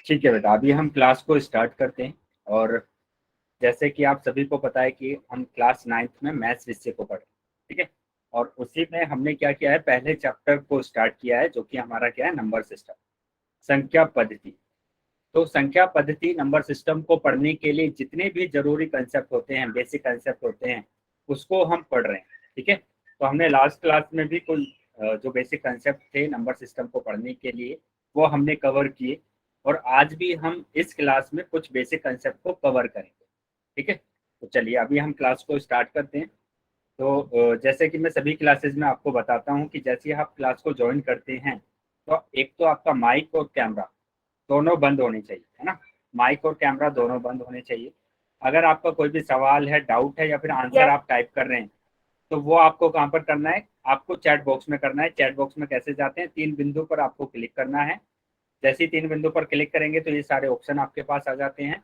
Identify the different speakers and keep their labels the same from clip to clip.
Speaker 1: ठीक है बेटा, अभी हम क्लास को स्टार्ट करते हैं। और जैसे कि आप सभी को पता है कि हम क्लास 9th में मैथ्स विषय को पढ़े, ठीक है। और उसी में हमने क्या किया है, पहले चैप्टर को स्टार्ट किया है, जो कि हमारा क्या है, नंबर सिस्टम, संख्या पद्धति। तो संख्या पद्धति नंबर सिस्टम को पढ़ने के लिए जितने भी जरूरी कंसेप्ट होते हैं, बेसिक कंसेप्ट होते हैं, उसको हम पढ़ रहे हैं, ठीक है। तो हमने लास्ट क्लास में भी कुछ जो बेसिक कंसेप्ट थे नंबर सिस्टम को पढ़ने के लिए, वो हमने कवर किए। और आज भी हम इस क्लास में कुछ बेसिक कंसेप्ट को कवर करेंगे, ठीक है। तो चलिए अभी हम क्लास को स्टार्ट करते हैं। तो जैसे कि मैं सभी क्लासेस में आपको बताता हूँ कि जैसे आप क्लास को ज्वाइन करते हैं, तो एक तो आपका माइक और कैमरा दोनों बंद होने चाहिए, है ना। माइक और कैमरा दोनों बंद होने चाहिए। अगर आपका कोई भी सवाल है, डाउट है, या फिर आंसर आप टाइप कर रहे हैं, तो वो आपको कहाँ पर करना है, आपको चैट बॉक्स में करना है। चैट बॉक्स में कैसे जाते हैं, 3 बिंदु पर आपको क्लिक करना है। जैसे ही 3 बिंदु पर क्लिक करेंगे तो ये सारे ऑप्शन आपके पास आ जाते हैं।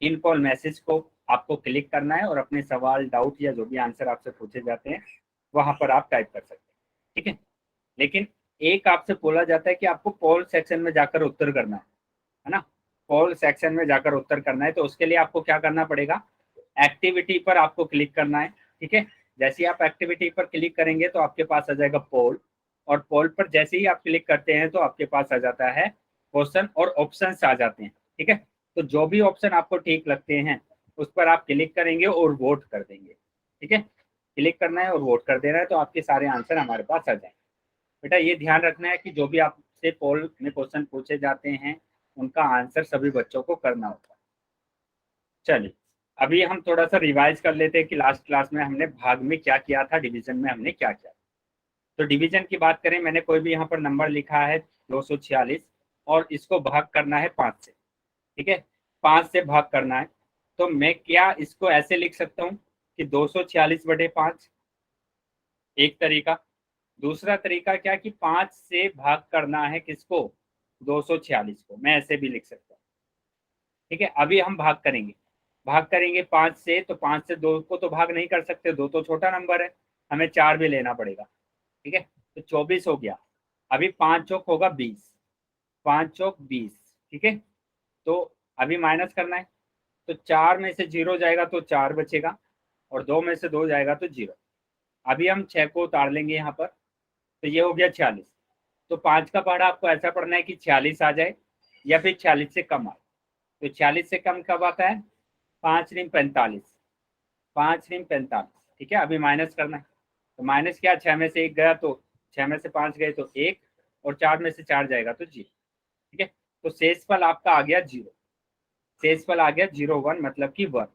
Speaker 1: इन कॉल मैसेज को आपको क्लिक करना है और अपने सवाल, डाउट या जो भी आंसर आपसे पूछे जाते हैं वहां पर आप टाइप कर सकते हैं, ठीक है। लेकिन एक आपसे बोला जाता है कि आपको पोल सेक्शन में जाकर उत्तर करना है ना। पोल सेक्शन में जाकर उत्तर करना है, तो उसके लिए आपको क्या करना पड़ेगा, एक्टिविटी पर आपको क्लिक करना है, ठीक है। जैसे ही आप एक्टिविटी पर क्लिक करेंगे तो आपके पास आ जाएगा पोल। और पोल पर जैसे ही आप क्लिक करते हैं तो आपके पास आ जाता है क्वेश्चन और ऑप्शन आ जाते हैं, ठीक है। तो जो भी ऑप्शन आपको ठीक लगते हैं उस पर आप क्लिक करेंगे और वोट कर देंगे, ठीक है। क्लिक करना है और वोट कर देना है, तो आपके सारे आंसर हमारे पास आ जाएंगे। बेटा ये ध्यान रखना है कि जो भी आपसे पोल में क्वेश्चन पूछे जाते हैं उनका आंसर सभी बच्चों को करना होता है। चलिए अभी हम थोड़ा सा रिवाइज कर लेते हैं कि लास्ट क्लास में हमने भाग में क्या किया था, डिवीजन में हमने क्या किया। तो डिवीजन की बात करें, मैंने कोई भी यहाँ पर नंबर लिखा है 246 और इसको भाग करना है 5 से, ठीक है। 5 से भाग करना है, तो मैं क्या इसको ऐसे लिख सकता हूँ कि 246/5, एक तरीका। दूसरा तरीका क्या कि 5 से भाग करना है किसको, 246 को, मैं ऐसे भी लिख सकता हूँ, ठीक है। अभी हम भाग करेंगे, भाग करेंगे 5 से, तो 5 से 2 को तो भाग नहीं कर सकते, 2 तो छोटा नंबर है, हमें 4 भी लेना पड़ेगा, ठीक है। तो 24 हो गया। अभी 5 चौक होगा 20, 5 चौक 20, ठीक है। तो अभी माइनस करना है, तो 4 में से 0 जाएगा तो 4 बचेगा, और 2 में से 2 जाएगा तो 0। अभी हम 6 को उतार लेंगे यहाँ पर, तो ये हो गया 46। तो 5 का पहाड़ा आपको ऐसा पढ़ना है कि 46 आ जाए या फिर 46 से कम आए। तो 46 से कम कब आता है, 5 × 45, 5 × 45, ठीक है। अभी माइनस करना है, तो माइनस क्या, 6 में से 1 गया तो 6 में से 5 गए तो 1, और 4 में से 4 जाएगा तो 0, ठीक है। तो शेषफल आपका आ गया 0, शेषफल आ गया 0, 1 मतलब कि 1।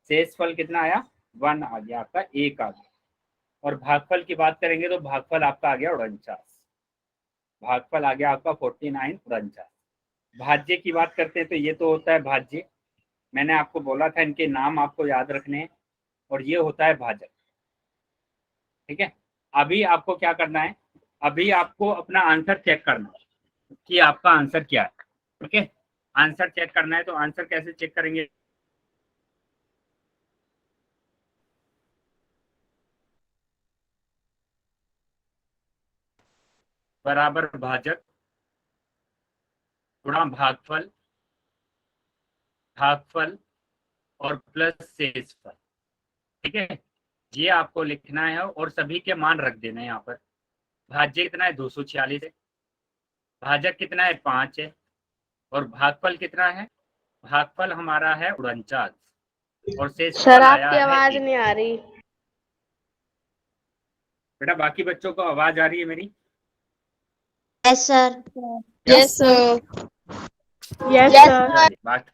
Speaker 1: शेषफल कितना आया, 1 आ गया आपका, 1 आ गया। और भागफल की बात करेंगे तो भागफल आपका आ गया 49, भागफल आ गया आपका 49, 49। भाज्य की बात करते हैं तो ये तो होता है भाज्य, मैंने आपको बोला था इनके नाम आपको याद रखने हैं, और ये होता है भाजक, ठीक है। अभी आपको क्या करना है, अभी आपको अपना आंसर चेक करना है कि आपका आंसर क्या है, ठीक है। आंसर चेक करना है, तो आंसर कैसे चेक करेंगे, बराबर भाजक गुणा भागफल, भागफल और प्लस शेषफल, ठीक है। ये आपको लिखना है और सभी के मान रख देना है यहाँ पर। भाज्य कितना है, 246 है। भाजक कितना है, 5 है। और भागफल कितना है, भागफल हमारा है 49, और
Speaker 2: सर
Speaker 1: शेषफल आया
Speaker 2: आपकी
Speaker 1: है
Speaker 2: आवाज
Speaker 1: 1।
Speaker 2: नहीं आ रही।
Speaker 1: बेटा बाकी बच्चों को आवाज आ रही है मेरी,
Speaker 3: यस सर।
Speaker 1: क्या,
Speaker 2: yes sir. Yes
Speaker 3: yes
Speaker 2: sir.
Speaker 3: Sir.
Speaker 1: चलिए बात,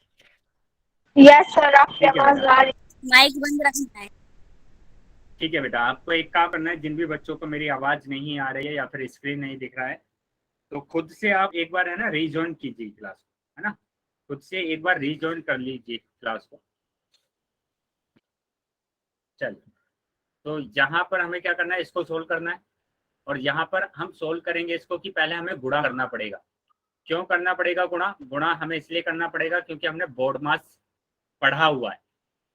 Speaker 2: यस सर आपकी
Speaker 1: ठीक है
Speaker 2: आवाज
Speaker 1: बेटा।
Speaker 2: आ रही।
Speaker 3: माइक बंद रखना है।
Speaker 1: ठीक है बेटा, आपको एक काम करना है, जिन भी बच्चों को मेरी आवाज नहीं आ रही है या फिर स्क्रीन नहीं दिख रहा है, तो खुद से आप एक बार है ना रीजॉइन कीजिए क्लास को, है ना। खुद से एक बार रीजॉइन कर लीजिए क्लास को। चलिए, तो यहाँ पर हमें क्या करना है, इसको सोल्व करना है। और यहाँ पर हम सोल्व करेंगे इसको कि पहले हमें गुणा करना पड़ेगा। क्यों करना पड़ेगा गुणा, गुणा हमें इसलिए करना पड़ेगा क्योंकि हमने बोर्ड मास पढ़ा हुआ है।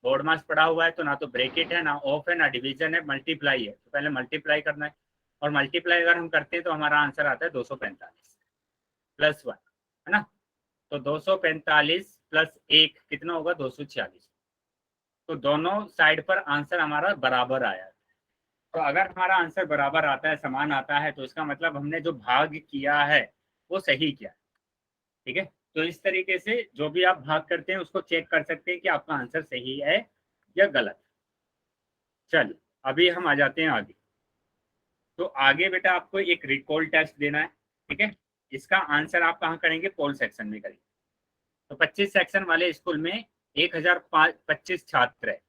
Speaker 1: बोर्ड मास पढ़ा हुआ है तो ना तो ब्रैकेट है, ना ऑफ है, ना डिवीजन है, मल्टीप्लाई है। तो पहले मल्टीप्लाई करना है, और मल्टीप्लाई अगर हम करते हैं तो हमारा आंसर आता है 245। प्लस 1, है ना। तो 245 प्लस 1 कितना होगा, 246। तो दोनों साइड पर आंसर हमारा बराबर आया। तो अगर हमारा आंसर बराबर आता है, समान आता है, तो इसका मतलब हमने जो भाग किया है वो सही किया। ठीक है, तो इस तरीके से जो भी आप भाग करते हैं उसको चेक कर सकते हैं कि आपका आंसर सही है या गलत। चलिए अभी हम आ जाते हैं आगे। तो आगे बेटा आपको एक रिकॉल टेस्ट देना है। ठीक है, इसका आंसर आप कहाँ करेंगे, पोल सेक्शन में करेंगे। तो 25 सेक्शन वाले स्कूल में 1025 छात्र है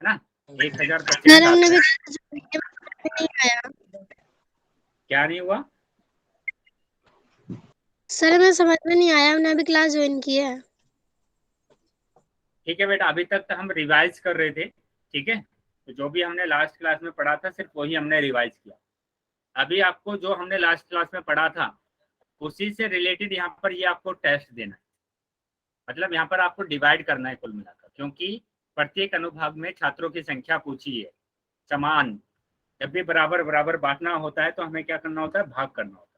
Speaker 1: ना। 1025
Speaker 3: सर हमने
Speaker 1: छात्र
Speaker 3: भी नहीं आया।
Speaker 1: क्या नहीं हुआ,
Speaker 3: सर हमें समझ में नहीं आया, हमने अभी क्लास ज्वाइन की है।
Speaker 1: ठीक है बेटा, अभी तक तो हम रिवाइज कर रहे थे। ठीक है, तो जो भी हमने लास्ट क्लास में पढ़ा था सिर्फ वही हमने रिवाइज किया। अभी आपको जो हमने लास्ट क्लास में पढ़ा था उसी से रिलेटेड यहाँ पर ये आपको टेस्ट देना है। मतलब यहाँ पर आपको डिवाइड करना है कुल मिलाकर, क्योंकि प्रत्येक अनुभाग में छात्रों की संख्या पूछी है समान। जब भी बराबर बराबर बांटना होता है तो हमें क्या करना होता है, भाग करना होता है।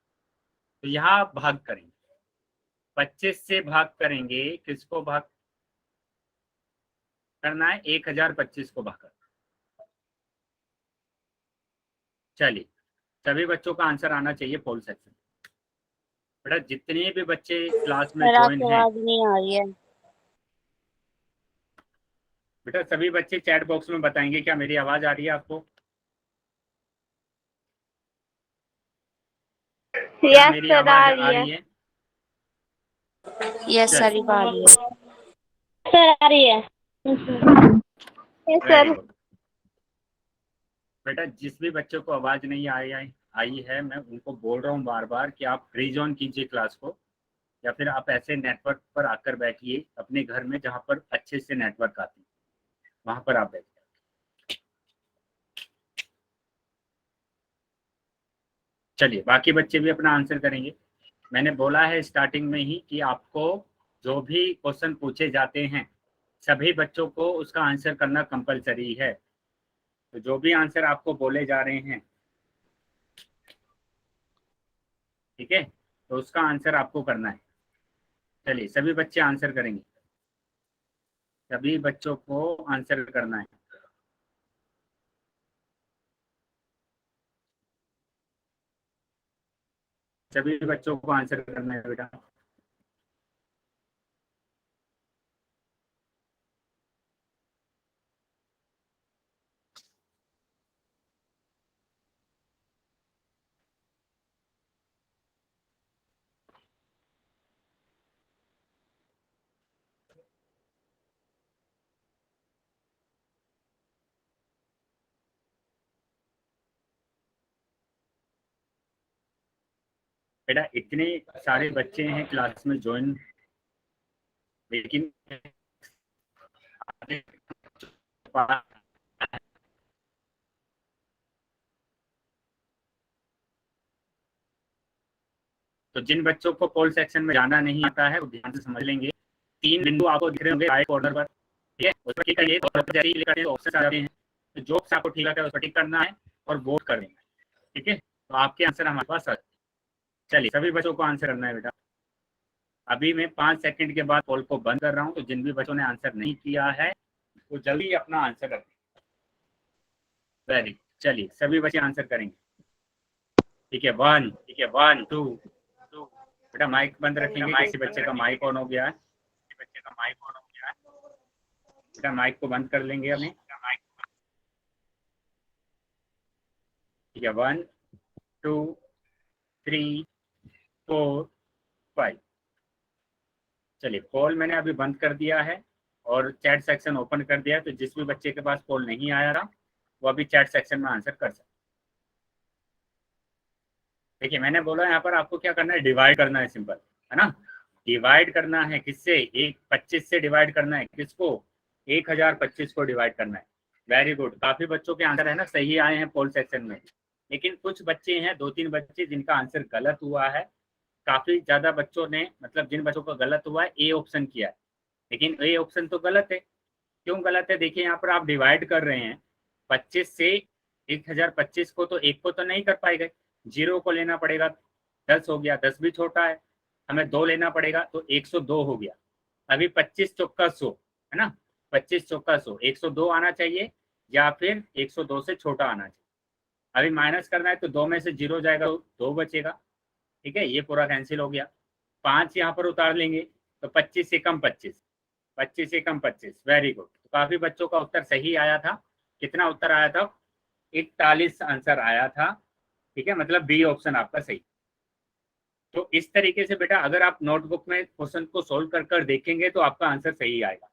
Speaker 1: तो यहाँ भाग करेंगे, 25 से भाग करेंगे, किसको भाग करना है, 1025 को भाग करना। चलिए सभी बच्चों का आंसर आना चाहिए पोल सेक्शन। बेटा जितने भी बच्चे क्लास में
Speaker 3: सर
Speaker 1: ज्वाइन
Speaker 3: आपकी
Speaker 1: हैं,
Speaker 3: आवाज नहीं आ रही है।
Speaker 1: बेटा सभी बच्चे चैट बॉक्स में बताएंगे क्या मेरी आवाज आ रही है आपको, क्या
Speaker 2: यस
Speaker 1: मेरी
Speaker 2: सर, आ
Speaker 1: आवाज आ
Speaker 2: रही है।
Speaker 1: रही है।
Speaker 3: यस सर,
Speaker 1: चलिए
Speaker 3: आ रही है।
Speaker 2: सर आ रही है। Yes
Speaker 1: very
Speaker 2: sir.
Speaker 1: गुड। बेटा जिस भी बच्चों को आवाज नहीं आई है, मैं उनको बोल रहा हूँ बार बार कि आप फ्रीज ऑन कीजिए क्लास को, या फिर आप ऐसे नेटवर्क पर आकर बैठिए अपने घर में जहाँ पर अच्छे से नेटवर्क आते हैं, वहां पर आप बैठिए। चलिए बाकी बच्चे भी अपना आंसर करेंगे। मैंने बोला है स्टार्टिंग में ही कि आपको जो भी क्वेश्चन पूछे जाते हैं सभी बच्चों को उसका आंसर करना कंपलसरी है। तो जो भी आंसर आपको बोले जा रहे हैं, ठीक है, तो उसका आंसर आपको करना है। चलिए सभी बच्चे आंसर करेंगे, सभी बच्चों को आंसर करना है। सभी बच्चों को आंसर करना है बेटा। बेटा इतने सारे बच्चे हैं क्लास में ज्वाइन, लेकिन तो जिन बच्चों को पोल सेक्शन में जाना नहीं आता है वो ध्यान से समझ लेंगे। 3 बिंदु आपको दिख रहे होंगे राइट कॉर्नर पर, ठीक है, उस पर क्लिक करिए और क्लिक करते हैं तो ऑप्शन आ जाते हैं। तो जो आपको ठीक लगता है उस पर टिक करना है और वोट कर देना है। ठीक है, तो आपके आंसर हमारे पास आ। चलिए सभी बच्चों को आंसर करना है बेटा। अभी मैं 5 सेकंड के बाद पोल को बंद कर रहा हूँ, तो जिन भी बच्चों ने आंसर नहीं किया है वो जल्दी अपना आंसर करें। वेरी, चलिए सभी बच्चे आंसर करेंगे। ठीक है, 1 2 बेटा माइक बंद रखेंगे, किसी बच्चे का माइक ऑन हो गया है, बेटा माइक को बंद कर लेंगे हमें। ठीक है, 1 2 3 4 5। चलिए पोल मैंने अभी बंद कर दिया है और चैट सेक्शन ओपन कर दिया है। तो जिस भी बच्चे के पास पोल नहीं आया रहा वो अभी चैट सेक्शन में आंसर कर सकते। देखिए मैंने बोला यहाँ पर आपको क्या करना है, डिवाइड करना है, सिंपल है ना। डिवाइड करना है किससे, 25 से डिवाइड करना है किसको, 1025 को डिवाइड करना है। वेरी गुड, काफी बच्चों के आंसर है ना सही आए हैं पोल सेक्शन में, लेकिन कुछ बच्चे हैं 2-3 बच्चे जिनका आंसर गलत हुआ है। काफी ज्यादा बच्चों ने, मतलब जिन बच्चों का गलत हुआ है ए ऑप्शन किया है, लेकिन ए ऑप्शन तो गलत है। क्यों गलत है, देखिए यहाँ पर आप डिवाइड कर रहे हैं 25 से 1025 को, तो एक को तो नहीं कर पाएगा, 0 को लेना पड़ेगा, 10 हो गया, 10 भी छोटा है, हमें 2 लेना पड़ेगा, तो 102 हो गया। अभी 25 चौका 100 है ना, 25 चौका 100, 102 आना चाहिए या फिर 102 से छोटा आना चाहिए। अभी माइनस करना है तो 2 में से 0 जाएगा तो 2 बचेगा। ठीक है, ये पूरा कैंसिल हो गया। 5 यहाँ पर उतार लेंगे तो 25 से कम 25, 25 से कम 25। वेरी गुड, तो काफी बच्चों का उत्तर सही आया था। कितना उत्तर आया था? 41 आंसर आया था। ठीक है, मतलब बी ऑप्शन आपका सही। तो इस तरीके से बेटा अगर आप नोटबुक में क्वेश्चन को सोल्व कर कर देखेंगे तो आपका आंसर सही आएगा।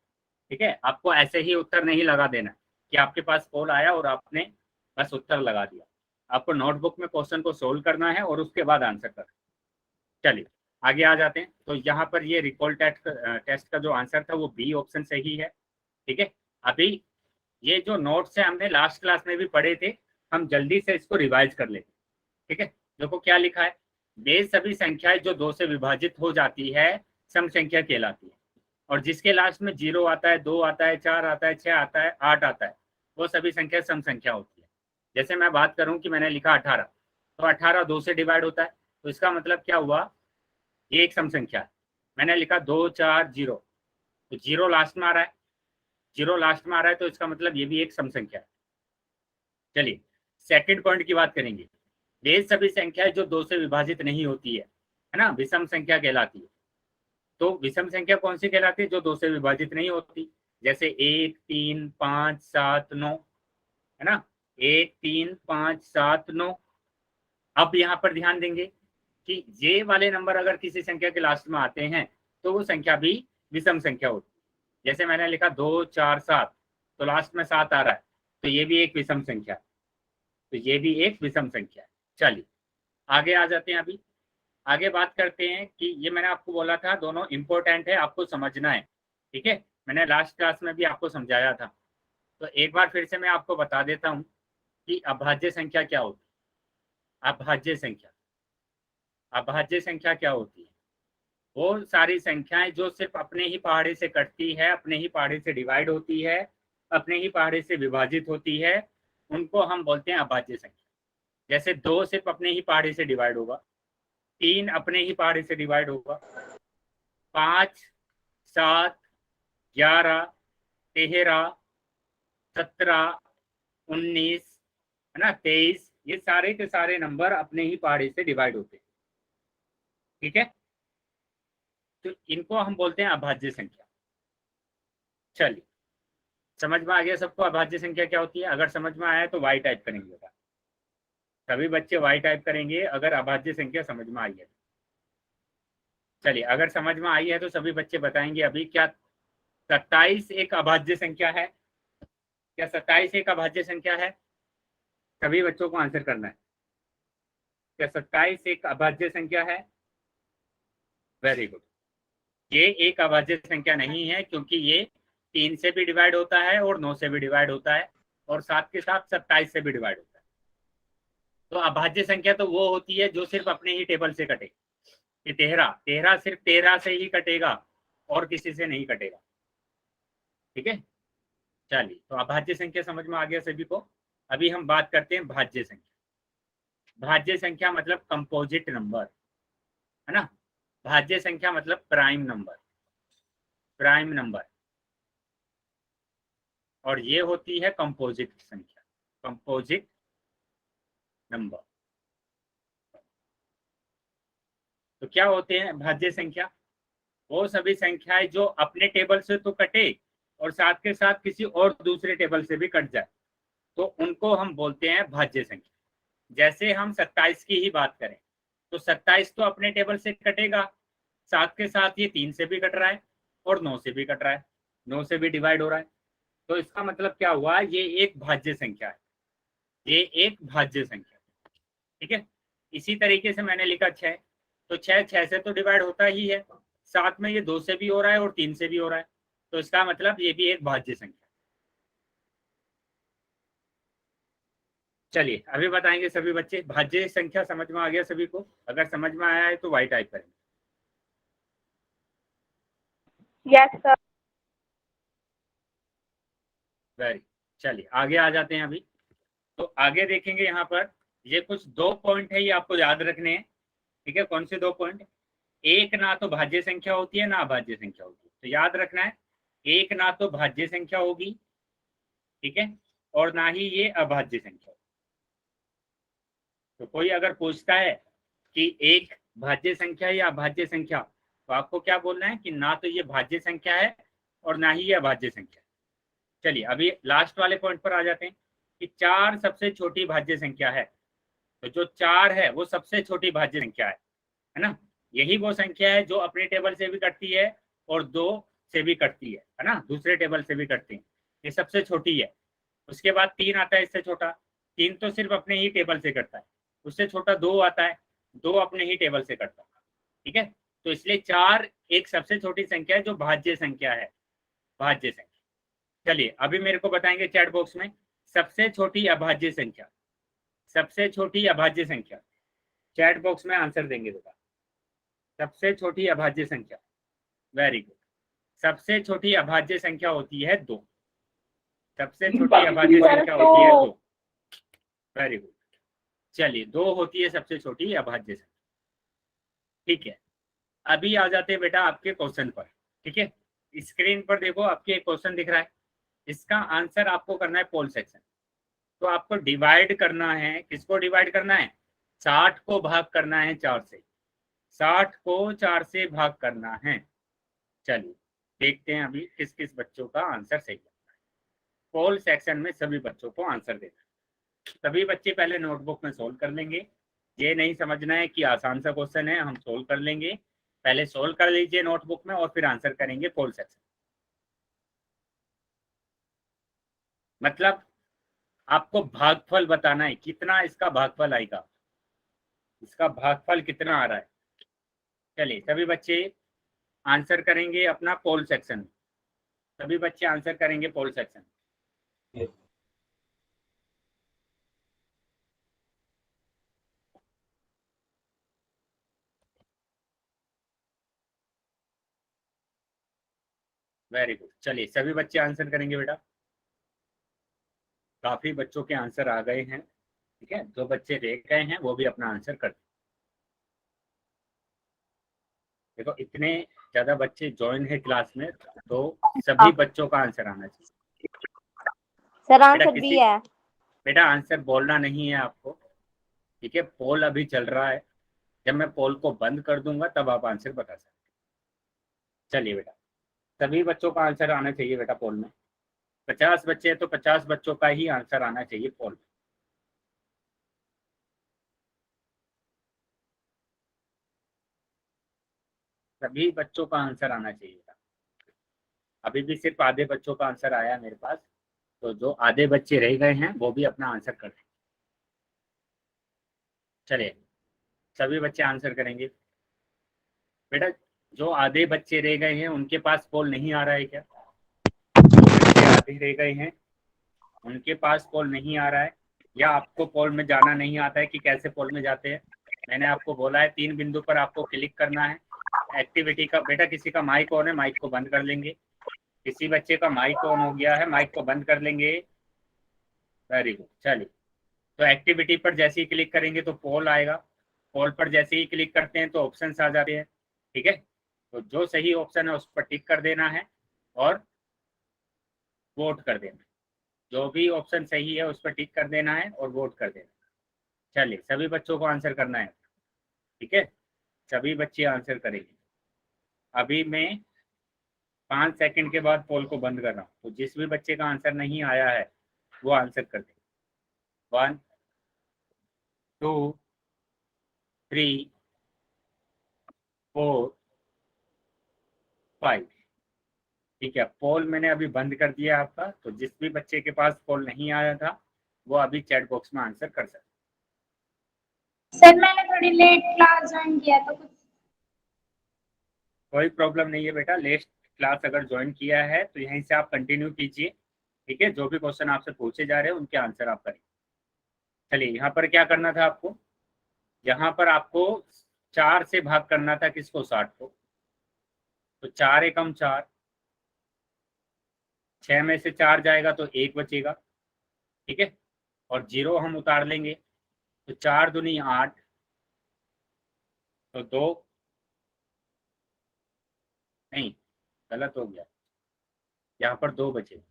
Speaker 1: ठीक है, आपको ऐसे ही उत्तर नहीं लगा देना कि आपके पास कॉल आया और आपने बस उत्तर लगा दिया। आपको नोटबुक में क्वेश्चन को सोल्व करना है और उसके बाद आंसर करना। चलिए आगे आ जाते हैं। तो यहाँ पर ये रिकॉल टेस्ट का जो आंसर था वो बी ऑप्शन सही है। ठीक है, अभी ये जो नोट्स है हमने लास्ट क्लास में भी पढ़े थे, हम जल्दी से इसको रिवाइज कर लेते हैं। ठीक है, देखो क्या लिखा है, वे सभी संख्याएं जो 2 से विभाजित हो जाती है सम संख्या कहलाती है, और जिसके लास्ट में 0 आता है, 2 आता है, 4 आता है, 6 आता है, 8 आता है, वो सभी संख्या सम संख्या होती है। जैसे मैं बात करूं कि मैंने लिखा 18, तो 18 2 से डिवाइड होता है, तो इसका मतलब क्या हुआ, ये एक सम संख्या है। मैंने लिखा 2 4 0, तो 0 लास्ट में आ रहा है, 0 लास्ट में आ रहा है, तो इसका मतलब ये भी एक सम संख्या है। चलिए सेकंड पॉइंट की बात करेंगे, वे सभी संख्याएं जो 2 से विभाजित नहीं होती है ना, विषम संख्या कहलाती है। तो विषम संख्या कौन सी कहलाती है? जो 2 से विभाजित नहीं होती, जैसे 1 3 5 7 9 है ना, 1 3 5 7 9। अब यहाँ पर ध्यान देंगे कि ये वाले नंबर अगर किसी संख्या के लास्ट में आते हैं तो वो संख्या भी विषम संख्या होती है। जैसे मैंने लिखा 2 4 7, तो लास्ट में 7 आ रहा है, तो ये भी एक विषम संख्या है, तो ये भी एक विषम संख्या है। चलिए आगे आ जाते हैं। अभी आगे बात करते हैं कि ये मैंने आपको बोला था दोनों इंपॉर्टेंट है, आपको समझना है। ठीक है, मैंने लास्ट क्लास में भी आपको समझाया था, तो एक बार फिर से मैं आपको बता देता हूँ कि अभाज्य संख्या क्या होती है। अभाज्य संख्या, अभाज्य संख्या क्या होती है? वो सारी संख्याएं जो सिर्फ अपने ही पहाड़े से कटती है, अपने ही पहाड़े से डिवाइड होती है, अपने ही पहाड़े से विभाजित होती है, उनको हम बोलते हैं अभाज्य संख्या। जैसे 2 सिर्फ अपने ही पहाड़े से डिवाइड होगा, 3 अपने ही पहाड़े से डिवाइड होगा, 5 7 11 13 17 19 है ना, 23, ये सारे के सारे नंबर अपने ही पहाड़े से डिवाइड होते हैं। ठीक है, तो इनको हम बोलते हैं अभाज्य संख्या। चलिए समझ में आ गया सबको अभाज्य संख्या क्या होती है? अगर समझ में आया तो वाई टाइप करेंगे, सभी बच्चे वाई टाइप करेंगे अगर अभाज्य संख्या समझ में आई है। चलिए अगर समझ में आई है तो सभी बच्चे बताएंगे अभी, क्या 27 एक अभाज्य संख्या है? क्या 27 एक अभाज्य संख्या है? सभी बच्चों को आंसर करना है, क्या 27 एक अभाज्य संख्या है? वेरी गुड, ये एक अभाज्य संख्या नहीं है, क्योंकि ये 3 से भी डिवाइड होता है और 9 से भी डिवाइड होता है और साथ के साथ 27 से भी डिवाइड होता है। तो अभाज्य संख्या तो वो होती है जो सिर्फ अपने ही टेबल से कटे, कि 13 सिर्फ 13 से ही कटेगा और किसी से नहीं कटेगा। ठीक है, चलिए तो अभाज्य संख्या समझ में आ गया सभी को। अभी हम बात करते हैं भाज्य संख्या। भाज्य संख्या मतलब कंपोजिट नंबर, है ना, भाज्य संख्या मतलब प्राइम नंबर, प्राइम नंबर, और ये होती है कंपोजिट संख्या, कंपोजिट नंबर। तो क्या होते हैं भाज्य संख्या? वो सभी संख्याएं जो अपने टेबल से तो कटे और साथ के साथ किसी और दूसरे टेबल से भी कट जाए, तो उनको हम बोलते हैं भाज्य संख्या। जैसे हम 27 की ही बात करें तो 27 तो अपने टेबल से कटेगा, साथ के साथ ये 3 से भी कट रहा है और 9 से भी कट रहा है, 9 से भी डिवाइड हो रहा है, तो इसका मतलब क्या हुआ, ये एक भाज्य संख्या है, ये एक भाज्य संख्या। ठीक है, इसी तरीके से मैंने लिखा 6, तो 6 से तो डिवाइड होता ही है, साथ में ये 2 से भी हो रहा है और 3 से भी हो रहा है, तो इसका मतलब ये भी एक भाज्य संख्या। चलिए अभी बताएंगे सभी बच्चे, भाज्य संख्या समझ में आ गया सभी को? अगर समझ में आया है तो वाई टाइप करेंगे।
Speaker 2: Yes sir.
Speaker 1: वेरी, चलिए आगे आ जाते हैं। अभी तो आगे देखेंगे यहाँ पर ये कुछ 2 पॉइंट है, ये आपको याद रखने हैं। ठीक है, कौन से 2 पॉइंट? एक ना तो भाज्य संख्या होती है ना अभाज्य संख्या होती है। तो याद रखना है, एक ना तो भाज्य संख्या होगी, ठीक है, और ना ही ये अभाज्य संख्या। तो कोई अगर पूछता है कि एक भाज्य संख्या या अभाज्य संख्या, तो आपको क्या बोलना है कि ना तो ये भाज्य संख्या है और ना ही ये अभाज्य संख्या। चलिए अभी लास्ट वाले पॉइंट पर आ जाते हैं कि 4 सबसे छोटी भाज्य संख्या है। तो जो 4 है वो सबसे छोटी भाज्य संख्या है ना। यही वो संख्या है जो अपने टेबल से भी कटती है और 2 से भी कटती है ना, दूसरे टेबल से भी कटती है, ये सबसे छोटी है। उसके बाद 3 आता है इससे छोटा, 3 तो सिर्फ अपने ही टेबल से कटता है। उससे छोटा 2 आता है, 2 अपने ही टेबल से कटता है, ठीक है। तो इसलिए 4 एक सबसे छोटी संख्या है जो भाज्य संख्या है, भाज्य संख्या। चलिए अभी मेरे को बताएंगे चैट बॉक्स में सबसे छोटी अभाज्य संख्या, सबसे छोटी अभाज्य संख्या। चैट बॉक्स में आंसर देंगे बेटा, सबसे छोटी अभाज्य संख्या। वेरी गुड, सबसे छोटी अभाज्य संख्या होती है 2, सबसे छोटी अभाज्य संख्या होती है 2। वेरी गुड, चलिए 2 होती है सबसे छोटी अभाज्य संख्या, ठीक है। अभी आ जाते हैं बेटा आपके क्वेश्चन पर, ठीक है। स्क्रीन पर देखो आपके एक क्वेश्चन दिख रहा है, इसका आंसर आपको करना है पोल सेक्शन। तो आपको डिवाइड करना है, किसको डिवाइड करना है, 60 को भाग करना है 4 से, 60 को 4 से भाग करना है। चलिए देखते हैं अभी किस किस बच्चों का आंसर सही है। पोल सेक्शन में सभी बच्चों को आंसर देना है। सभी बच्चे पहले नोटबुक में सोल्व कर लेंगे, ये नहीं समझना है कि आसान सा क्वेश्चन है हम सोल्व कर लेंगे, पहले सोल्व कर लीजिए नोटबुक में और फिर आंसर करेंगे पोल सेक्शन। मतलब आपको भागफल बताना है, कितना इसका भागफल आएगा, इसका भागफल कितना आ रहा है। चलिए सभी बच्चे आंसर करेंगे अपना पोल सेक्शन, सभी बच्चे आंसर करेंगे पोल सेक्शन। वेरी गुड, चलिए सभी बच्चे आंसर करेंगे बेटा। काफी बच्चों के आंसर आ गए हैं, ठीक है। जो बच्चे रह गए हैं वो भी अपना आंसर कर दें। देखो इतने ज्यादा बच्चे ज्वाइन है क्लास में, तो सभी बच्चों का आंसर आना चाहिए।
Speaker 2: सर
Speaker 1: बेटा
Speaker 2: आंसर बी
Speaker 1: किसी,
Speaker 2: है।
Speaker 1: बेटा आंसर बोलना नहीं है आपको, ठीक है। पोल अभी चल रहा है, जब मैं पोल को बंद कर दूंगा तब आप आंसर बता सकते। चलिए बेटा सभी बच्चों का आंसर आना चाहिए बेटा पोल में। 50 बच्चे हैं तो 50 बच्चों का ही आंसर आना चाहिए पोल में। सभी बच्चों का आंसर आना चाहिए बेटा। अभी भी सिर्फ आधे बच्चों का आंसर आया है मेरे पास, तो जो आधे बच्चे रह गए हैं वो भी अपना आंसर कर दें। चलिए सभी बच्चे आंसर करेंगे। बेटा जो आधे बच्चे रह गए हैं उनके पास पोल नहीं आ रहा है क्या, जो बच्चे आधे रह गए हैं उनके पास पोल नहीं आ रहा है, या आपको पोल में जाना नहीं आता है कि कैसे पोल में जाते हैं। मैंने आपको बोला है 3 बिंदु पर आपको क्लिक करना है। एक्टिविटी का बेटा किसी का माइक ऑन है, माइक को बंद कर लेंगे। किसी बच्चे का माइक ऑन हो गया है, माइक को बंद कर लेंगे। वेरी गुड, चलिए तो एक्टिविटी पर जैसे ही क्लिक करेंगे तो पोल आएगा, पोल पर जैसे ही क्लिक करते हैं तो ऑप्शंस आ जाते हैं, ठीक है। तो जो सही ऑप्शन है उस पर टिक कर देना है और वोट कर देना है। जो भी ऑप्शन सही है उस पर टिक कर देना है और वोट कर देना है। चलिए सभी बच्चों को आंसर करना है, ठीक है। सभी बच्चे आंसर करेंगे। अभी मैं 5 सेकंड के बाद पोल को बंद कर रहा हूँ, तो जिस भी बच्चे का आंसर नहीं आया है वो आंसर कर दे। 1 2 3 4 5, ठीक है। पोल मैंने अभी बंद कर दिया आपका, तो जिस भी बच्चे के पास पोल नहीं आया था वो अभी चैट बॉक्स में आंसर कर सकते।
Speaker 2: सर मैंने थोड़ी लेट क्लास ज्वाइन किया तो कुछ।
Speaker 1: कोई प्रॉब्लम नहीं है बेटा, लेट क्लास अगर ज्वाइन किया है तो यहीं से आप कंटिन्यू कीजिए, ठीक है। जो भी क्वेश्चन आपसे पूछे जा रहे हैं उनके आंसर आप करें। चलिए यहाँ पर क्या करना था आपको, यहाँ पर आपको 4 से भाग करना था किसको, 60 को। तो 4 एकम 4, 6 में से 4 जाएगा तो 1 बचेगा, ठीक है। और 0 हम उतार लेंगे, तो 4 दूनी 8, तो 2, नहीं, गलत हो गया, यहाँ पर 2 बचे।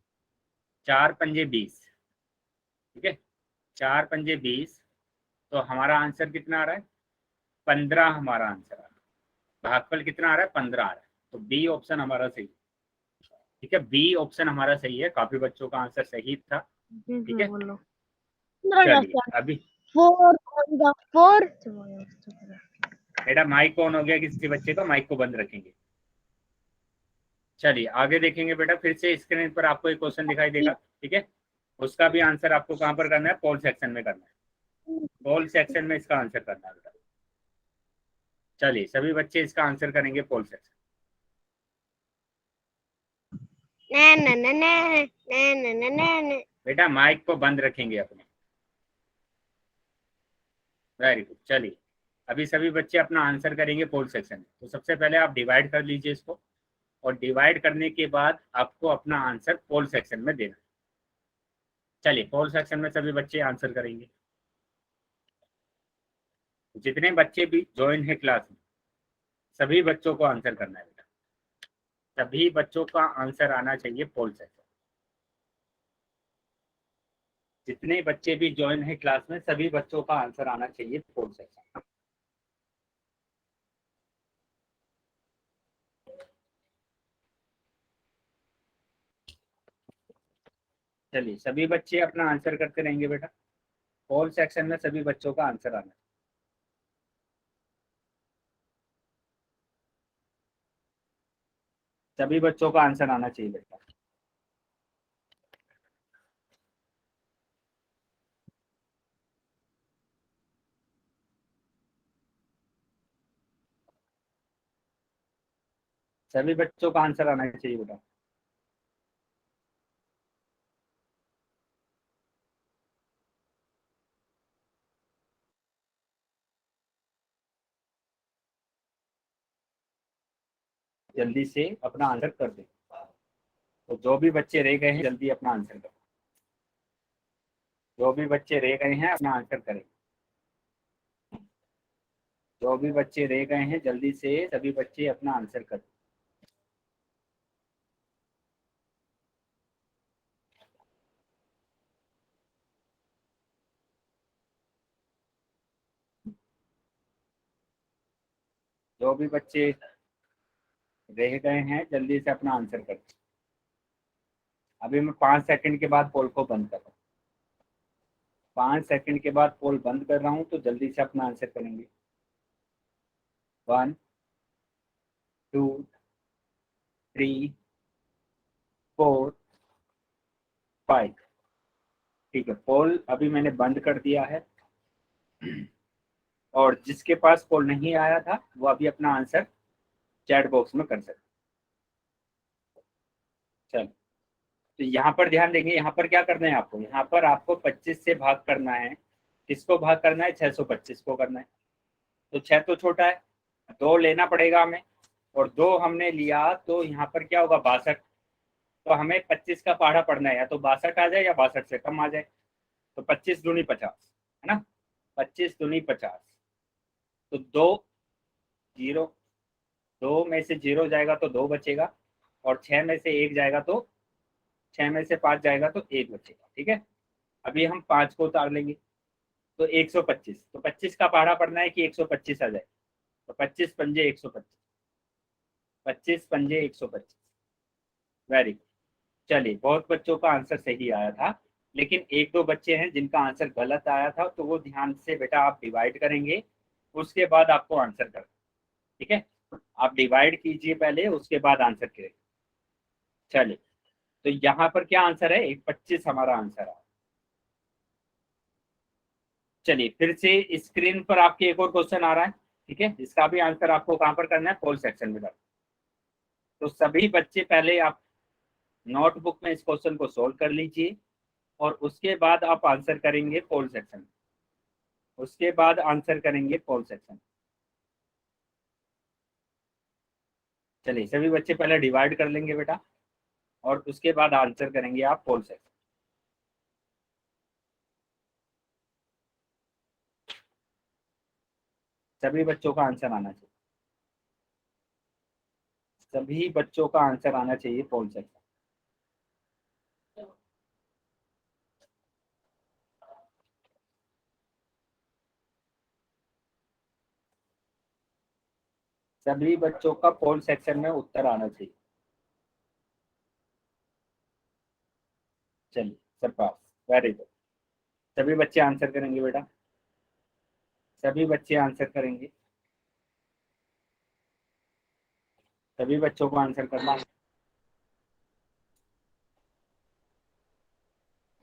Speaker 1: 4 पंजे 20, ठीक है, 4 पंजे 20, तो हमारा आंसर कितना आ रहा है? 15 हमारा आंसर आ रहा है। भागफल कितना आ रहा है? 15 आ रहा है। तो बी ऑप्शन हमारा सही, ठीक है, बी ऑप्शन हमारा सही है। काफी बच्चों का आंसर सही था, ठीक है।
Speaker 3: बोलो।
Speaker 1: चलिए अभी
Speaker 3: 4 on the 4
Speaker 1: बेटा माइक ऑन हो गया किसी बच्चे का, माइक को बंद रखेंगे। चलिए आगे देखेंगे बेटा, फिर से स्क्रीन पर आपको एक क्वेश्चन दिखाई देगा, ठीक है। उसका भी आंसर आपको कहाँ पर करना है? पोल सेक्शन में करना है। पोल सेक्शन में इसका आंसर करना है बेटा। चलिए सभी बच्चे इसका आंसर करेंगे पोल सेक्शन। बेटा माइक को बंद रखेंगे अपने। Very good. चलिए अभी सभी बच्चे अपना आंसर करेंगे पोल सेक्शन में। तो सबसे पहले आप डिवाइड कर लीजिए इसको, और डिवाइड करने के बाद आपको अपना आंसर पोल सेक्शन में देना। चलिए पोल सेक्शन में सभी बच्चे आंसर करेंगे। जितने बच्चे भी ज्वाइन है क्लास में, सभी बच्चों को आंसर करना है बेटा। सभी बच्चों का आंसर आना चाहिए पोल सेक्शन। जितने बच्चे भी ज्वाइन है क्लास में, सभी बच्चों का आंसर आना चाहिए पोल सेक्शन। चलिए सभी बच्चे अपना आंसर करते रहेंगे बेटा। पोल सेक्शन में सभी बच्चों का आंसर आना है। सभी बच्चों का आंसर आना चाहिए बेटा। सभी बच्चों का आंसर आना चाहिए बेटा। जल्दी से अपना आंसर कर दें। तो जो भी बच्चे रह गए हैं जल्दी अपना आंसर करें। जो भी बच्चे रह गए हैं अपना आंसर करें। जो भी बच्चे रह गए हैं जल्दी से सभी बच्चे अपना आंसर करें। जो भी बच्चे रह गए हैं जल्दी से अपना आंसर करें। अभी मैं 5 सेकंड के बाद पोल को बंद कर रहा हूँ। 5 सेकंड के बाद पोल बंद कर रहा हूँ, तो जल्दी से अपना आंसर करेंगे। 1 2 3 4 5। ठीक है, पोल अभी मैंने बंद कर दिया है। और जिसके पास पोल नहीं आया था वो अभी अपना आंसर चैट बॉक्स में कर सकते। चलो तो यहाँ पर ध्यान देंगे, यहाँ पर क्या करना है आपको? यहाँ पर आपको 25 से भाग करना है। किसको भाग करना है? 625 को करना है। तो 6 तो छोटा है, 2 लेना पड़ेगा हमें, और 2 हमने लिया तो यहाँ पर क्या होगा? 62। तो हमें 25 का पहाड़ा पढ़ना है, या तो 62 आ जाए या 62 से कम आ जाए। तो 25 दूनी 50 है ना, 25 दूनी 50। तो 2 जीरो, 2 में से 0 जाएगा तो 2 बचेगा, और 6 में से 1 जाएगा तो 6 में से 5 जाएगा तो 1 बचेगा, ठीक है। अभी हम 5 को उतार लेंगे तो 125। तो 25 का पहाड़ा पढ़ना है कि 125 आ जाए। तो 25 पंजे 125, 25 पंजे 125। Very good. चलिए बहुत बच्चों का आंसर सही आया था, लेकिन 1-2 बच्चे हैं जिनका आंसर गलत आया था, तो वो ध्यान से बेटा आप डिवाइड करेंगे, उसके बाद आपको आंसर करना, ठीक है। आप डिवाइड कीजिए पहले, उसके बाद आंसर करेंगे। चलिए तो यहाँ पर क्या आंसर है? 25 हमारा आंसर है। चलिए फिर से स्क्रीन पर आपके एक और क्वेश्चन आ रहा है, ठीक है। इसका भी आंसर आपको कहाँ पर करना है? पोल सेक्शन में करना। तो सभी बच्चे पहले आप नोटबुक में इस क्वेश्चन को सोल्व कर लीजिए, और उसके बाद आप आंसर करेंगे पोल सेक्शन। उसके बाद आंसर करेंगे पोल सेक्शन। चलिए सभी बच्चे पहले डिवाइड कर लेंगे बेटा, और उसके बाद आंसर करेंगे आप पोल सेक्शन। सभी बच्चों का आंसर आना चाहिए। सभी बच्चों का आंसर आना चाहिए पोल सेक्शन। सभी बच्चों का पोल सेक्शन में उत्तर आना चाहिए। चलिए सरपास, वेरी गुड। सभी बच्चे आंसर करेंगे बेटा, सभी बच्चे आंसर करेंगे, सभी बच्चों को आंसर करना है।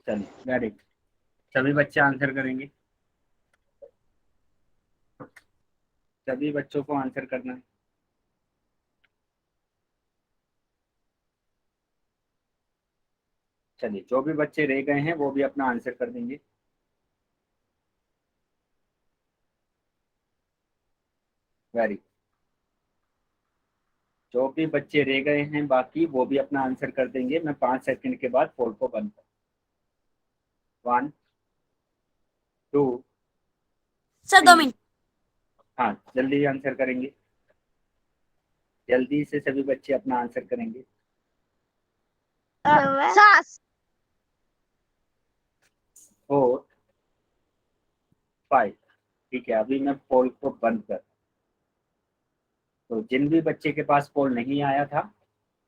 Speaker 1: चलिए वेरी गुड, सभी बच्चे आंसर करेंगे, सभी बच्चों को आंसर करना है। चलिए जो भी बच्चे रह गए हैं वो भी अपना आंसर कर देंगे। वेरी गुड, जो भी बच्चे रह गए हैं बाकी वो भी अपना आंसर कर देंगे। मैं 5 सेकंड के बाद पोल को बंद कर, 1 2
Speaker 3: सर 2
Speaker 1: 3।
Speaker 3: मिनट।
Speaker 1: हाँ जल्दी आंसर करेंगे, जल्दी से सभी बच्चे अपना आंसर करेंगे।
Speaker 3: 7
Speaker 1: 4 5। ठीक है, अभी मैं पोल को बंद कर, तो जिन भी बच्चे के पास पोल नहीं आया था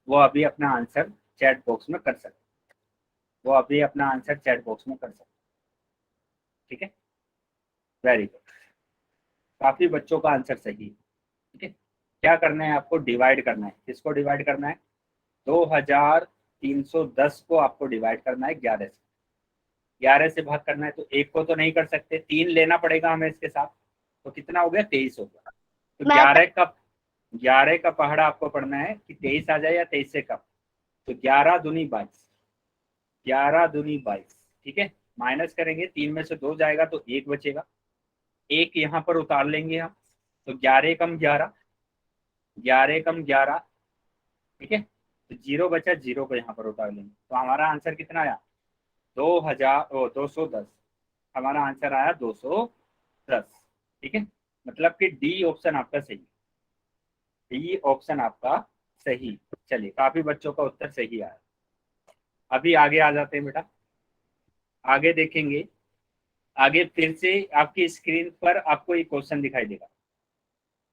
Speaker 1: वो अभी अपना आंसर चैट बॉक्स में कर सकते, वो अभी अपना आंसर चैट बॉक्स में कर सकते। ठीक है, वेरी गुड, काफी बच्चों का आंसर सही है। ठीक है, क्या करना है आपको, डिवाइड करना है। किसको डिवाइड करना है, 2310 को आपको डिवाइड करना है 11 से। 11 से भाग करना है, तो एक को तो नहीं कर सकते, 3 लेना पड़ेगा हमें इसके साथ, तो कितना हो गया, 23 हो गया। तो 11 का पहाड़ा आपको पढ़ना है कि 23 आ जाए या 23 से कम। तो 11 दूनी 22, 11 दूनी 22। ठीक है, माइनस करेंगे, 3 में से 2 जाएगा तो 1 बचेगा, 1 यहाँ पर उतार लेंगे हम, तो 11 कम 11, 11 कम 11। ठीक है, तो 0 बचा, 0 को यहाँ पर उतार लेंगे, तो हमारा आंसर कितना आया, 210। हमारा आंसर आया 210। ठीक है, मतलब कि डी ऑप्शन आपका सही, डी ऑप्शन आपका सही। चलिए काफी बच्चों का उत्तर सही आया। अभी आगे आ जाते हैं बेटा, आगे देखेंगे। आगे फिर से आपकी स्क्रीन पर आपको एक क्वेश्चन दिखाई देगा।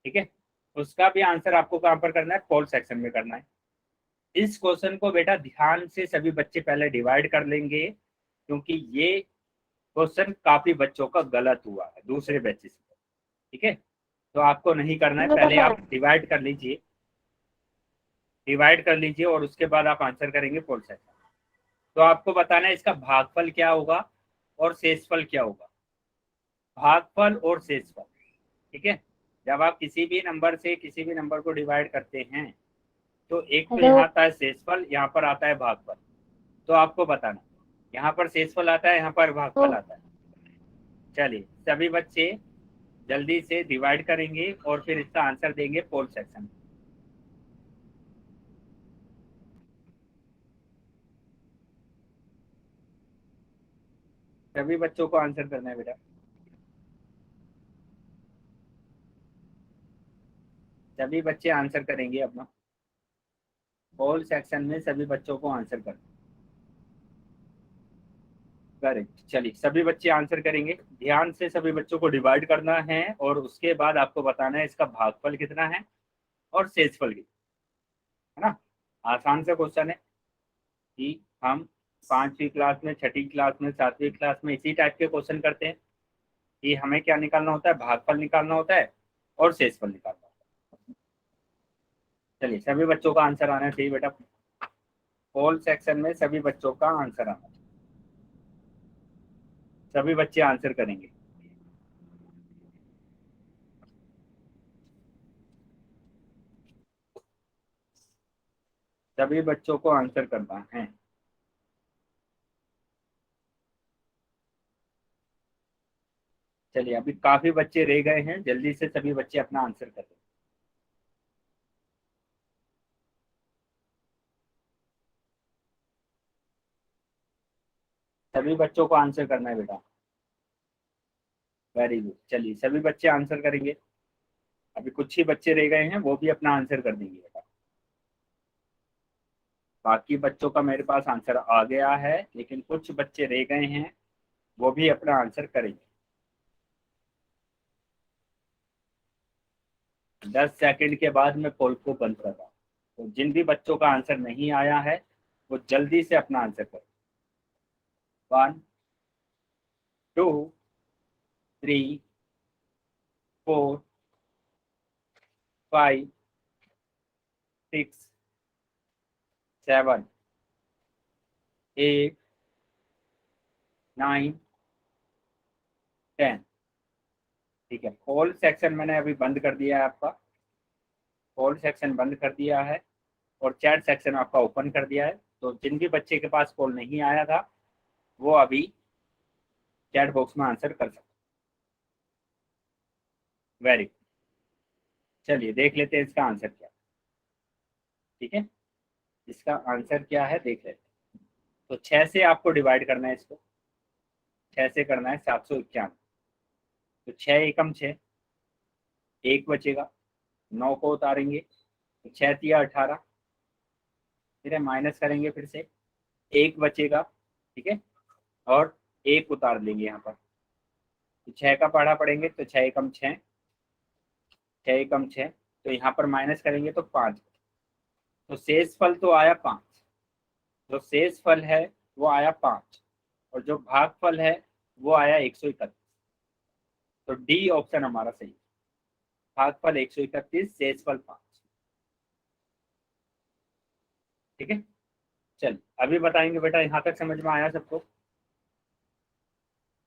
Speaker 1: ठीक है, उसका भी आंसर आपको कहाँ पर करना है, पोल सेक्शन में करना है। इस क्वेश्चन को बेटा ध्यान से सभी बच्चे पहले डिवाइड कर लेंगे, क्योंकि ये क्वेश्चन काफी बच्चों का गलत हुआ है दूसरे बैचेस में। ठीक है, तो आपको नहीं करना है, पहले आप डिवाइड कर लीजिए, डिवाइड कर लीजिए और उसके बाद आप आंसर करेंगे पोल सेक्शन। तो आपको बताना है इसका भागफल क्या होगा और शेषफल क्या होगा, भागफल और शेषफल। ठीक है, जब आप किसी भी नंबर से किसी भी नंबर को डिवाइड करते हैं तो एक तो यहाँ आता है शेषफल, यहाँ पर आता है भागफल। तो आपको बताना, यहाँ पर शेषफल आता है, यहाँ पर भागफल आता है। चलिए सभी बच्चे जल्दी से डिवाइड करेंगे और फिर इसका आंसर देंगे पोल सेक्शन में। सभी बच्चों को आंसर करना है बेटा, सभी बच्चे आंसर करेंगे अपना, पोल सेक्शन में सभी बच्चों को आंसर करना। करेक्ट, चलिए सभी बच्चे आंसर करेंगे, ध्यान से सभी बच्चों को डिवाइड करना है और उसके बाद आपको बताना है इसका भागफल कितना है और शेषफल कितना है ना। आसान सा क्वेश्चन है कि हम 5वीं क्लास में, 6ठी क्लास में, 7वीं क्लास में इसी टाइप के क्वेश्चन करते हैं कि हमें क्या निकालना होता है, भागफल निकालना होता है और शेषफल निकालना होता है। चलिए सभी बच्चों का आंसर आना चाहिए बेटा, पोल सेक्शन में सभी बच्चों का आंसर आना चाहिए, सभी बच्चे आंसर करेंगे। सभी बच्चों को आंसर करना है। चलिए अभी काफी बच्चे रह गए हैं, जल्दी से सभी बच्चे अपना आंसर करें। सभी बच्चों को आंसर करना है बेटा, वेरी गुड। चलिए सभी बच्चे आंसर करेंगे, अभी कुछ ही बच्चे रह गए हैं, वो भी अपना आंसर कर देंगे बेटा। बाकी बच्चों का मेरे पास आंसर आ गया है, लेकिन कुछ बच्चे रह गए हैं, वो भी अपना आंसर करेंगे। 10 सेकंड के बाद मैं पोल को बंद कर रहा हूँ, तो जिन भी बच्चों का आंसर नहीं आया है वो जल्दी से अपना आंसर करें। 1 2 3 4 5 6 7 8 9 10। ठीक है, पोल सेक्शन मैंने अभी बंद कर दिया है, आपका पोल सेक्शन बंद कर दिया है और चैट सेक्शन आपका ओपन कर दिया है। तो जिन भी बच्चे के पास पोल नहीं आया था वो अभी चैट बॉक्स में आंसर कर सकते। वेरी गुड, चलिए देख लेते हैं इसका आंसर क्या। ठीक है, इसका आंसर क्या है देख लेते हैं। तो 6 से आपको डिवाइड करना है, इसको 6 से करना है 791। तो 6 एकम 6, 1 बचेगा, 9 को उतारेंगे तो 6 तिया 18, फिर माइनस करेंगे, फिर से 1 बचेगा। ठीक है, और 1 उतार लेंगे यहाँ पर, तो 6 का पढ़ा पढ़ेंगे तो 6 एकम 6, 6 एकम 6, तो यहाँ पर माइनस करेंगे तो 5। तो शेष फल तो आया 5, जो शेष फल है वो आया 5, और जो भागफल है वो आया 131। तो डी ऑप्शन हमारा सही है, भागफल 131, शेषफल 5। ठीक है, चल अभी बताएंगे बेटा, यहाँ तक समझ में आया सबको?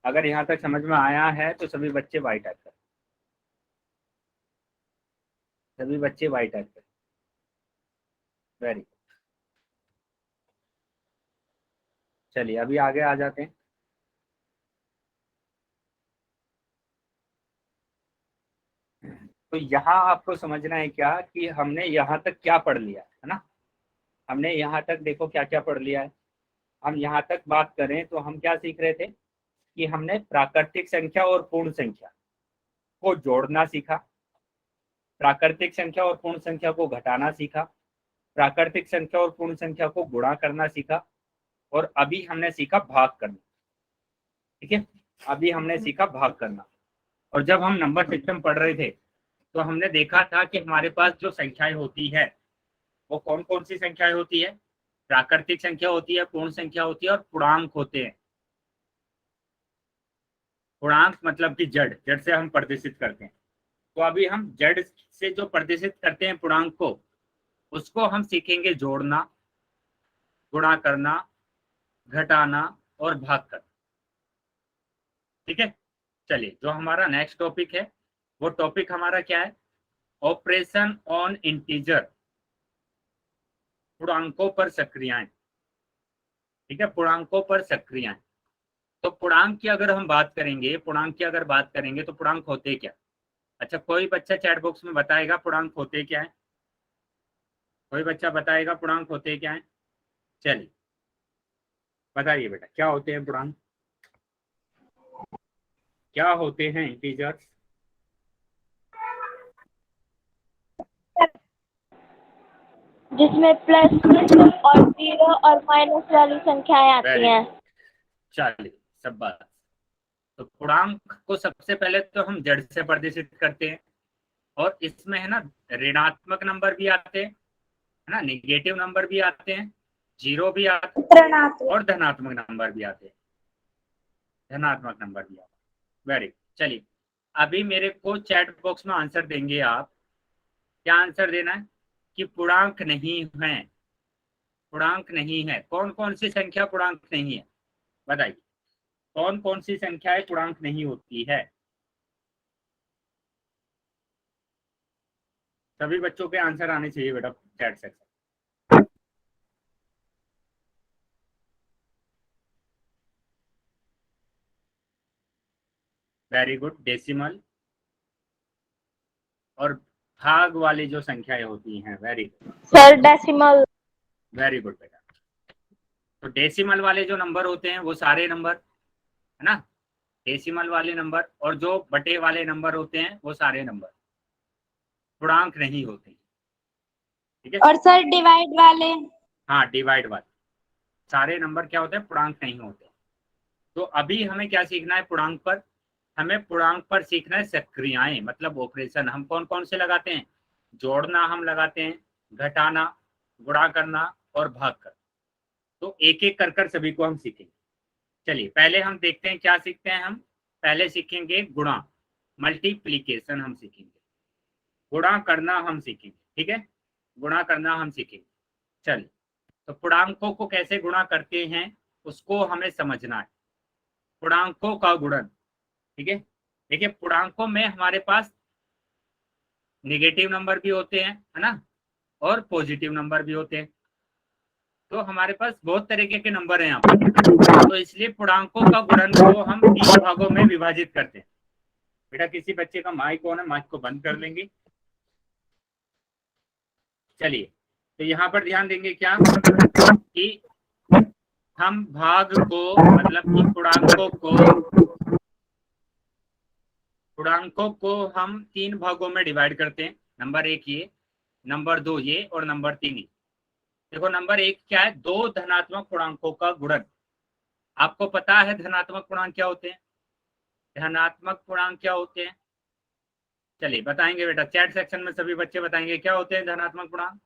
Speaker 1: अगर यहाँ तक समझ में आया है तो सभी बच्चे वाई टाइप करें, सभी बच्चे वाई टाइप करें। वेरी गुड, चलिए अभी आगे आ जाते हैं। तो यहाँ आपको समझना है क्या कि हमने यहाँ तक क्या पढ़ लिया है ना। हमने यहाँ तक देखो क्या क्या पढ़ लिया है। हम यहाँ तक बात करें तो हम क्या सीख रहे थे कि हमने प्राकृतिक संख्या और पूर्ण संख्या को जोड़ना सीखा, प्राकृतिक संख्या और पूर्ण संख्या को घटाना सीखा, प्राकृतिक संख्या और पूर्ण संख्या को गुणा करना सीखा, और अभी हमने सीखा भाग करना। ठीक है, अभी हमने सीखा भाग करना। और जब हम नंबर सिस्टम पढ़ रहे थे तो हमने देखा था कि हमारे पास जो संख्याएं होती है वो कौन कौन सी संख्याएं होती है। प्राकृतिक संख्या होती है, पूर्ण संख्या होती है, और पूर्णांक होते हैं। पूर्णांक मतलब कि जड़, जड़ से हम प्रदर्शित करते हैं। तो अभी हम जड़ से जो प्रदर्शित करते हैं पूर्णांक को, उसको हम सीखेंगे जोड़ना, गुणा करना, घटाना और भाग करना। ठीक है, चलिए जो हमारा नेक्स्ट टॉपिक है वो टॉपिक हमारा क्या है, ऑपरेशन ऑन इंटीजर, पूर्णांकों पर सक्रियाएं। ठीक है, पूर्णांकों पर सक्रियाएं। तो पूर्णांक की अगर हम बात करेंगे, पूर्णांक की अगर बात करेंगे तो पूर्णांक होते क्या। अच्छा, कोई बच्चा चैट बॉक्स में बताएगा पूर्णांक होते क्या है? कोई बच्चा बताएगा पूर्णांक होते क्या है? चलिए बताइए बेटा, क्या होते हैं पूर्णांक, क्या होते हैं इंटीजर्स?
Speaker 3: जिसमें प्लस और जीरो और माइनस वाली संख्याएं आती हैं।
Speaker 1: चलिए सब बात। तो पूर्णांक को सबसे पहले तो हम जड़ से प्रदर्शित करते हैं, और इसमें है ना ऋणात्मक नंबर भी आते हैं, है ना, निगेटिव नंबर भी आते हैं, जीरो भी आते हैं, और धनात्मक नंबर भी आते हैं, धनात्मक नंबर भी आते हैं। वेरी, चलिए अभी मेरे को चैट बॉक्स में आंसर देंगे आप। क्या आंसर देना है कि पूर्णांक नहीं है, पूर्णांक नहीं है। कौन कौन सी संख्या पूर्णांक नहीं है, बताइए कौन कौन सी संख्याएं पूर्णांक नहीं होती है। सभी बच्चों के आंसर आने चाहिए बेटा chat section. Very good, decimal और भाग वाली जो संख्याएं होती हैं। Very good
Speaker 3: sir, decimal.
Speaker 1: Very good बेटा। तो डेसिमल वाले जो नंबर होते हैं वो सारे नंबर, है ना, डेसिमल वाले नंबर, और जो बटे वाले नंबर होते हैं वो सारे नंबर पूर्णांक नहीं होते। ठीक है,
Speaker 2: और सर डिवाइड वाले?
Speaker 1: हाँ, डिवाइड वाले सारे नंबर क्या होते हैं, पूर्णांक नहीं होते। तो अभी हमें क्या सीखना है पूर्णांक पर, हमें पूर्णांक पर सीखना है सक्रियाएं, मतलब ऑपरेशन हम कौन कौन से लगाते हैं, जोड़ना हम लगाते हैं, घटाना, गुणा करना और भाग करना। तो एक एक कर सभी को हम सीखेंगे। चलिए पहले हम देखते हैं क्या सीखते हैं हम। पहले सीखेंगे गुणा, मल्टीप्लीकेशन हम सीखेंगे, गुणा करना हम सीखेंगे, ठीक है, गुणा करना हम सीखेंगे। चलिए, तो पूर्णांकों को कैसे गुणा करते हैं उसको हमें समझना है, पूर्णांकों का गुणन, ठीक है। देखिए पूर्णांकों में हमारे पास नेगेटिव नंबर भी होते हैं, है ना, और पॉजिटिव नंबर भी होते हैं। तो हमारे पास बहुत तरीके के नंबर हैं यहाँ पर, तो इसलिए पूर्णांकों का गुणन को हम 3 भागों में विभाजित करते हैं। बेटा किसी बच्चे का माइक ऑन है, माइक को बंद कर लेंगे। चलिए, तो यहाँ पर ध्यान देंगे क्या कि हम भाग को, मतलब कि पूर्णांकों को हम 3 भागों में डिवाइड करते हैं। नंबर 1 ये, नंबर 2 ये और नंबर 3 ये। देखो नंबर 1 क्या है, 2 धनात्मक पूर्णांकों का गुणन। आपको पता है धनात्मक पूर्णांक क्या होते हैं, धनात्मक पूर्णांक क्या होते हैं, चलिए बताएंगे बेटा, चैट सेक्शन में सभी बच्चे बताएंगे क्या होते हैं धनात्मक पूर्णांक।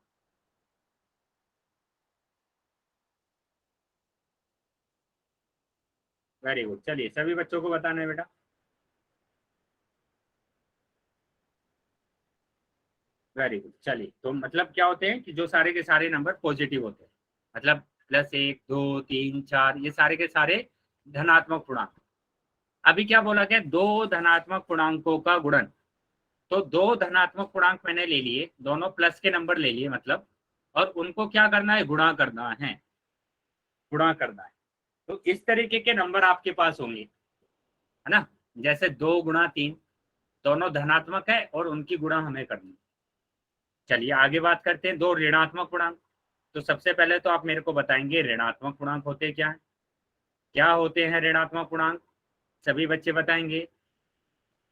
Speaker 1: वेरी गुड, चलिए सभी बच्चों को बताना है बेटा। वेरी गुड, चलिए तो मतलब क्या होते हैं कि जो सारे के सारे नंबर पॉजिटिव होते हैं, मतलब +1 2 3 4 ये सारे के सारे धनात्मक पूर्णांक। अभी क्या बोला गया, 2 धनात्मक पूर्णांकों का गुणन। तो 2 धनात्मक पूर्णांक मैंने ले लिए, दोनों प्लस के नंबर ले लिए मतलब, और उनको क्या करना है, गुणा करना है, गुणा करना है। तो इस तरीके के नंबर आपके पास होंगे, है ना, जैसे 2 गुणा 3, दोनों धनात्मक है और उनकी गुणा हमें करनी है। चलिए आगे बात करते हैं 2 ऋणात्मक पूर्णांक। तो सबसे पहले तो आप मेरे को बताएंगे ऋणात्मक पूर्णांक होते क्या है, क्या होते हैं ऋणात्मक पूर्णांक, सभी बच्चे बताएंगे,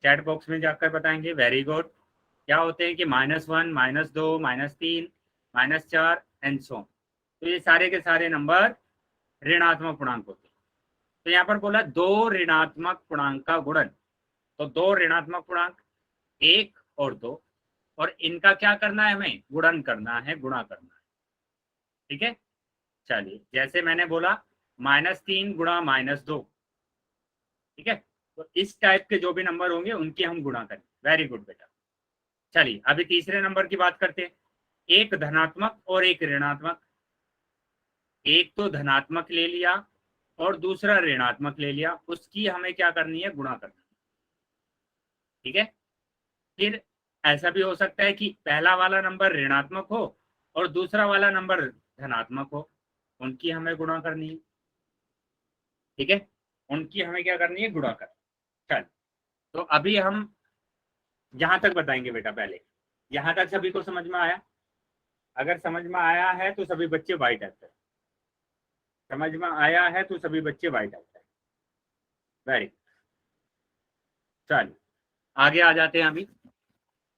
Speaker 1: चैट बॉक्स में जाकर बताएंगे। वेरी गुड, क्या होते हैं कि -1 -2 -3 -4 एंड सो। तो ये सारे के सारे नंबर ऋणात्मक पूर्णांक होते हैं। तो यहाँ पर बोला 2 ऋणात्मक पूर्णांक का गुणन, तो 2 ऋणात्मक पूर्णांक 1 और 2, और इनका क्या करना है, हमें गुणन करना है, गुणा करना है, ठीक है। चलिए जैसे मैंने बोला -3 गुणा -2, ठीक है। तो इस टाइप के जो भी नंबर होंगे उनकी हम गुणा करें। वेरी गुड बेटा। चलिए अभी तीसरे नंबर की बात करते हैं, एक धनात्मक और एक ऋणात्मक। एक तो धनात्मक ले लिया और दूसरा ऋणात्मक ले लिया, उसकी हमें क्या करनी है, गुणा करना, ठीक है। फिर ऐसा भी हो सकता है कि पहला वाला नंबर ऋणात्मक हो और दूसरा वाला नंबर धनात्मक हो, उनकी हमें गुणा करनी है, ठीक है, उनकी हमें क्या करनी है, गुणा कर। चल, तो अभी हम यहां तक बताएंगे बेटा, पहले यहां तक सभी को समझ में आया, अगर समझ में आया है तो सभी बच्चे वाइट आते हैं, समझ में आया है तो सभी बच्चे वाइट आते हैं। वेरी, चलिए आगे आ जाते हैं। अभी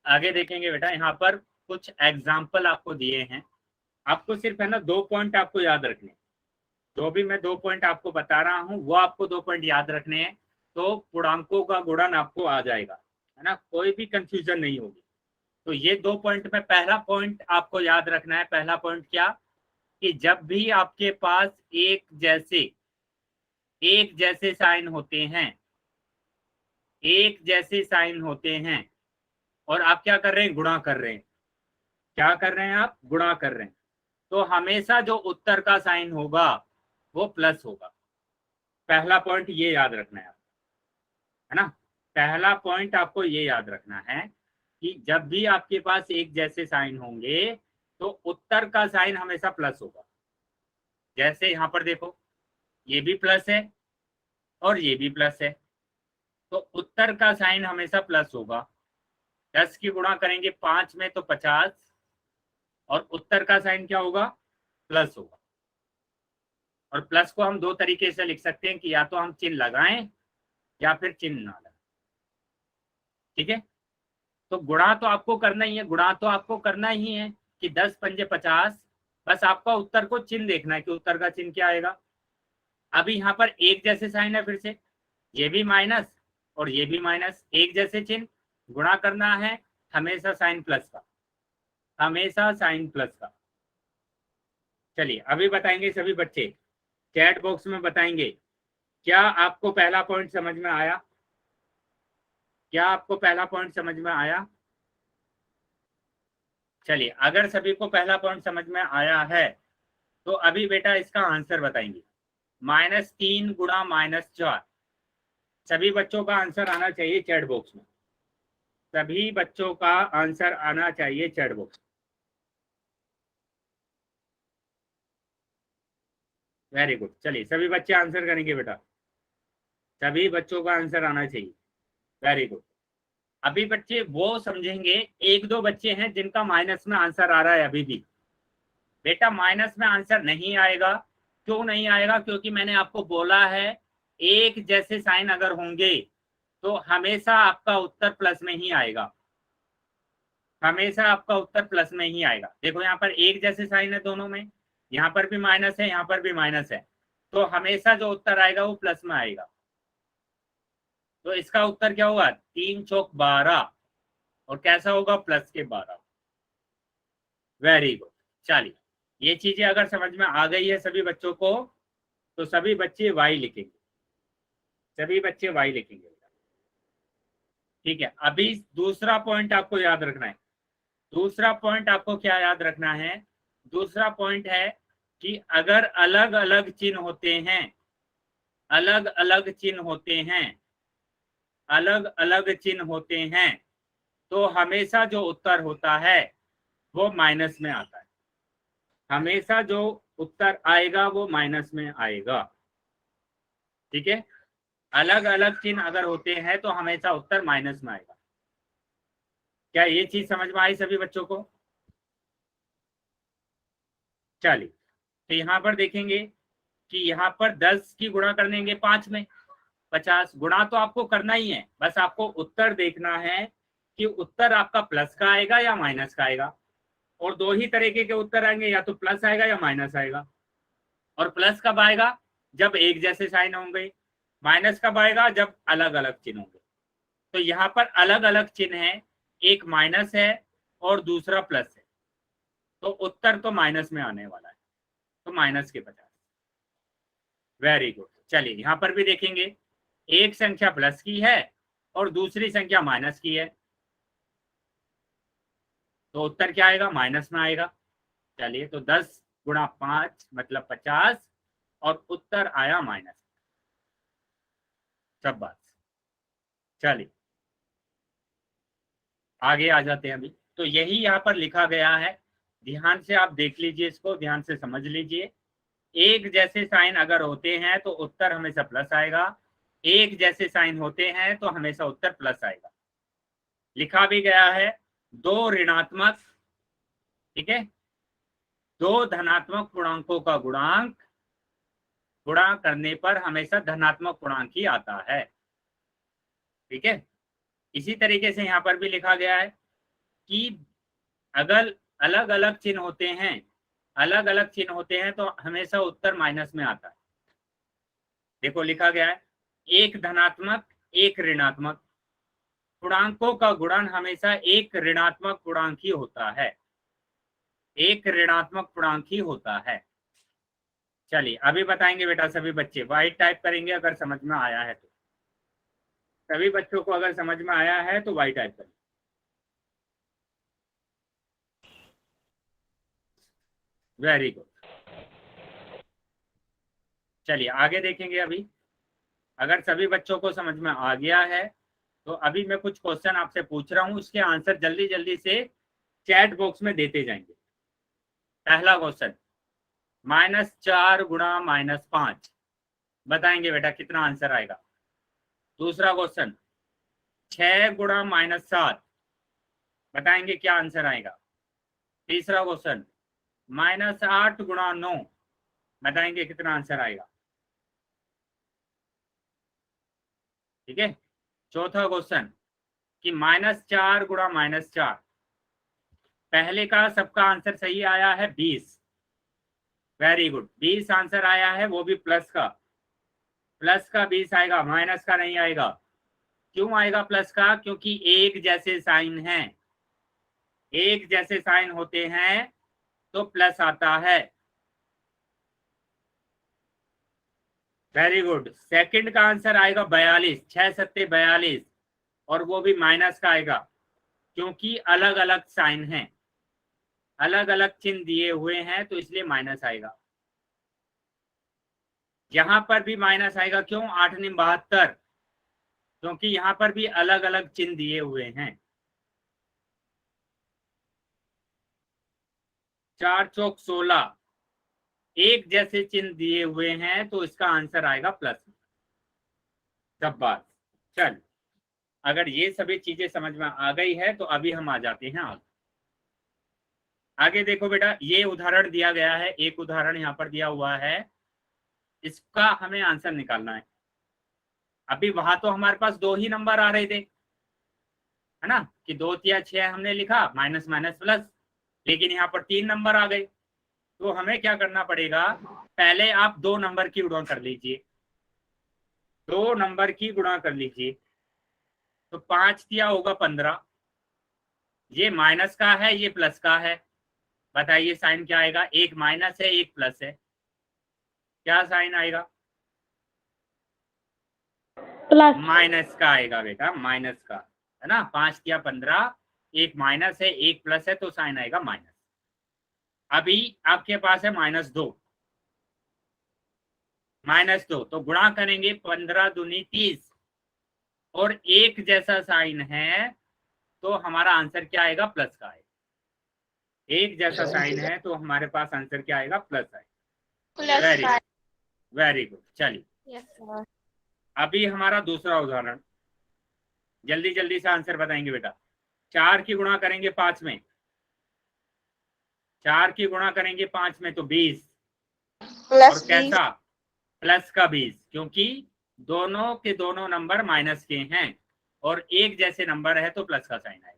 Speaker 1: आगे देखेंगे बेटा, यहाँ पर कुछ एग्जाम्पल आपको दिए हैं, आपको सिर्फ है ना 2 पॉइंट आपको याद रखने, जो भी मैं 2 पॉइंट आपको बता रहा हूँ वो आपको 2 पॉइंट याद रखने हैं, तो पूर्णांकों का गुणन आपको आ जाएगा, है ना, कोई भी कंफ्यूजन नहीं होगी। तो ये 2 पॉइंट में पहला पॉइंट आपको याद रखना है, पहला पॉइंट क्या, कि जब भी आपके पास एक जैसे साइन होते हैं, एक जैसे साइन होते हैं, और आप क्या कर रहे हैं, गुणा कर रहे हैं, क्या कर रहे हैं आप, गुणा कर रहे हैं, तो हमेशा जो उत्तर का साइन होगा वो प्लस होगा। पहला पॉइंट ये याद रखना है ना, पहला पॉइंट आपको ये याद रखना है कि जब भी आपके पास एक जैसे साइन होंगे तो उत्तर का साइन हमेशा प्लस होगा। जैसे यहाँ पर देखो, ये भी प्लस है और ये भी प्लस है, तो उत्तर का साइन हमेशा प्लस होगा। 10 की गुणा करेंगे 5 में तो 50, और उत्तर का साइन क्या होगा, प्लस होगा। और प्लस को हम 2 तरीके से लिख सकते हैं कि या तो हम चिन्ह लगाएं या फिर चिन्ह ना लगाएं, ठीक है। तो गुणा तो आपको करना ही है, गुणा तो आपको करना ही है कि 10 पंजे 50 बस आपका उत्तर को चिन्ह देखना है कि उत्तर का चिन्ह क्या आएगा। अभी यहाँ पर एक जैसे साइन है, फिर से ये भी माइनस और ये भी माइनस, एक जैसे चिन्ह, गुणा करना है हमेशा साइन प्लस का, हमेशा साइन प्लस का। चलिए अभी बताएंगे सभी बच्चे, चैट बॉक्स में बताएंगे क्या आपको पहला पॉइंट समझ में आया, क्या आपको पहला पॉइंट समझ में आया। चलिए अगर सभी को पहला पॉइंट समझ में आया है तो अभी बेटा इसका आंसर बताएंगे। -3 गुणा -4, सभी बच्चों का आंसर आना चाहिए चैट बॉक्स में, सभी बच्चों का आंसर आना चाहिए चैट बॉक्स। वेरी गुड, चलिए सभी बच्चे आंसर करेंगे बेटा, सभी बच्चों का आंसर आना चाहिए। Very good. अभी बच्चे वो समझेंगे, एक दो बच्चे हैं जिनका माइनस में आंसर आ रहा है अभी भी। बेटा माइनस में आंसर नहीं आएगा, क्यों नहीं आएगा, क्योंकि मैंने आपको बोला है एक जैसे साइन अगर होंगे तो हमेशा आपका उत्तर प्लस में ही आएगा, हमेशा आपका उत्तर प्लस में ही आएगा। देखो यहाँ पर एक जैसे साइन है दोनों में, यहाँ पर भी माइनस है, यहाँ पर भी माइनस है, तो हमेशा जो उत्तर आएगा वो प्लस में आएगा। तो इसका उत्तर क्या हुआ, 3 चौक 12, और कैसा होगा, प्लस के 12। Very good. चलिए ये चीजें अगर समझ में आ गई है सभी बच्चों को तो सभी बच्चे वाई लिखेंगे, सभी बच्चे वाई लिखेंगे। ठीक है, अभी दूसरा पॉइंट आपको याद रखना है, दूसरा पॉइंट आपको क्या याद रखना है, दूसरा पॉइंट है कि अगर अलग अलग चिन्ह होते हैं, अलग अलग चिन्ह होते हैं, अलग अलग चिन्ह होते हैं, तो हमेशा जो उत्तर होता है वो माइनस में आता है, हमेशा जो उत्तर आएगा वो माइनस में आएगा। ठीक है, अलग अलग चिन्ह अगर होते हैं तो हमेशा उत्तर माइनस में आएगा। क्या ये चीज समझ में आई सभी बच्चों को। चलिए तो यहाँ पर देखेंगे कि यहाँ पर 10 की गुणा कर देंगे 5 में, 50 गुणा तो आपको करना ही है, बस आपको उत्तर देखना है कि उत्तर आपका प्लस का आएगा या माइनस का आएगा। और दो ही तरीके के उत्तर आएंगे, या तो प्लस आएगा या माइनस आएगा। और प्लस कब आएगा, जब एक जैसे साइन होंगे, माइनस कब आएगा, जब अलग अलग चिन्ह होंगे। तो यहाँ पर अलग अलग चिन्ह है, एक माइनस है और दूसरा प्लस है, तो उत्तर तो माइनस में आने वाला है, तो माइनस के 50। Very good. चलिए यहाँ पर भी देखेंगे, एक संख्या प्लस की है और दूसरी संख्या माइनस की है, तो उत्तर क्या आएगा, माइनस में आएगा। चलिए तो 10 गुणा 5 मतलब 50, और उत्तर आया माइनस। सब बात। चलिए आगे आ जाते हैं अभी। तो यही यहाँ पर लिखा गया है, ध्यान से आप देख लीजिए, इसको ध्यान से समझ लीजिए। एक जैसे साइन अगर होते हैं तो उत्तर हमेशा प्लस आएगा, एक जैसे साइन होते हैं तो हमेशा उत्तर प्लस आएगा। लिखा भी गया है 2 ऋणात्मक, ठीक है, 2 धनात्मक पूर्णांकों का गुणांक गुणा करने पर हमेशा धनात्मक पूर्णांक ही आता है। ठीक है, इसी तरीके से यहाँ पर भी लिखा गया है कि अगर अलग अलग चिन्ह होते हैं, अलग अलग चिन्ह होते हैं तो हमेशा उत्तर माइनस में आता है। देखो लिखा गया है एक धनात्मक एक ऋणात्मक पूर्णांकों का गुणन हमेशा एक ऋणात्मक पूर्णांक ही होता है, एक ऋणात्मक पूर्णांक ही होता है। चलिए अभी बताएंगे बेटा सभी बच्चे, वाइट टाइप करेंगे अगर समझ में आया है तो, सभी बच्चों को अगर समझ में आया है तो वाइट टाइप करें। Very good. चलिए आगे देखेंगे अभी, अगर सभी बच्चों को समझ में आ गया है तो अभी मैं कुछ क्वेश्चन आपसे पूछ रहा हूं, उसके आंसर जल्दी जल्दी से चैट बॉक्स में देते जाएंगे। पहला क्वेश्चन, -4 गुणा -5, बताएंगे बेटा कितना आंसर आएगा। दूसरा क्वेश्चन, 6 गुणा -7, बताएंगे क्या आंसर आएगा। तीसरा क्वेश्चन, -8 गुणा 9, बताएंगे कितना आंसर आएगा। ठीक है, चौथा क्वेश्चन कि -4 गुणा -4, पहले का सबका आंसर सही आया है 20, वेरी गुड, 20 आंसर आया है, वो भी प्लस का 20 आएगा, माइनस का नहीं आएगा। क्यों आएगा प्लस का? क्योंकि एक जैसे साइन हैं, एक जैसे साइन होते हैं तो प्लस आता है। वेरी गुड, सेकंड का आंसर आएगा 42, 6 सत्ते 42, और वो भी माइनस का आएगा क्योंकि अलग अलग साइन हैं, अलग अलग चिन्ह दिए हुए हैं तो इसलिए माइनस आएगा। यहां पर भी माइनस आएगा, क्यों? 8 9 72, क्योंकि यहां पर भी अलग अलग चिन्ह दिए हुए हैं। 4 चौक 16, एक जैसे चिन्ह दिए हुए हैं तो इसका आंसर आएगा प्लस। सब बात चल, अगर ये सभी चीजें समझ में आ गई है तो अभी हम आ जाते हैं आगे। आगे देखो बेटा, ये उदाहरण दिया गया है, एक उदाहरण यहाँ पर दिया हुआ है, इसका हमें आंसर निकालना है। अभी वहां तो हमारे पास 2 ही नंबर आ रहे थे, है ना, कि 2 या 6 हमने लिखा, माइनस माइनस प्लस, लेकिन यहाँ पर 3 नंबर आ गए। तो हमें क्या करना पड़ेगा? पहले आप 2 नंबर की गुणा कर लीजिए, 2 नंबर की गुणा कर लीजिए। तो 5 दिया होगा 15, ये माइनस का है, ये प्लस का है। बताइए साइन क्या आएगा? एक माइनस है, एक प्लस है, क्या साइन आएगा?
Speaker 3: प्लस।
Speaker 1: माइनस का आएगा बेटा, माइनस का, है ना। 5 या 15, एक माइनस है, एक प्लस है, तो साइन आएगा माइनस। अभी आपके पास है -2, -2, तो गुणा करेंगे 15 दूनी 30, और एक जैसा साइन है तो हमारा आंसर क्या आएगा? प्लस का आएगा। एक जैसा साइन है तो हमारे पास आंसर क्या आएगा? प्लस आएगा। Very good. चलिए अभी हमारा दूसरा उदाहरण, जल्दी जल्दी से आंसर बताएंगे बेटा। 4 की गुणा करेंगे 5 में, 4 की गुणा करेंगे 5 में तो 20, और कैसा? प्लस का 20, क्योंकि दोनों के दोनों नंबर माइनस के हैं और एक जैसे नंबर है तो प्लस का साइन आएगा।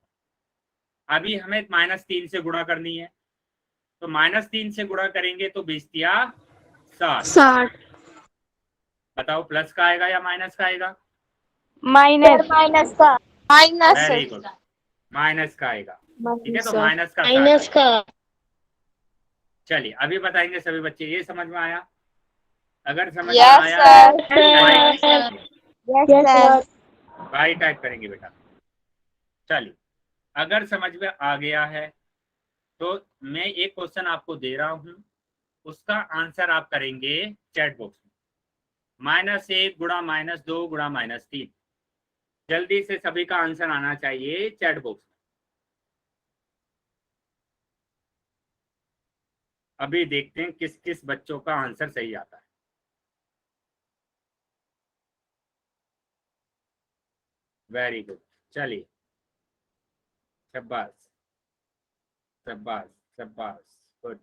Speaker 1: अभी हमें -3 से गुणा करनी है, तो -3 से गुणा करेंगे तो 20 या 60। बताओ प्लस का आएगा या माइनस का आएगा?
Speaker 3: माइनस। माइनस का।
Speaker 1: वेरी गुड, माइनस का आएगा। ठीक है, तो माइनस का 60। चलिए अभी बताएंगे सभी बच्चे, ये समझ में आया? अगर समझ में आया है भाई टाइप करेंगे बेटा। चलिए अगर समझ में आ गया है तो मैं एक क्वेश्चन आपको दे रहा हूं, उसका आंसर आप करेंगे चैट बॉक्स में, -1 गुणा -2 गुणा -3। जल्दी से सभी का आंसर आना चाहिए चैट बॉक्स में। अभी देखते हैं किस किस बच्चों का आंसर सही आता है। वेरी गुड, चलिए, शाबाश शाबाश शाबाश, गुड।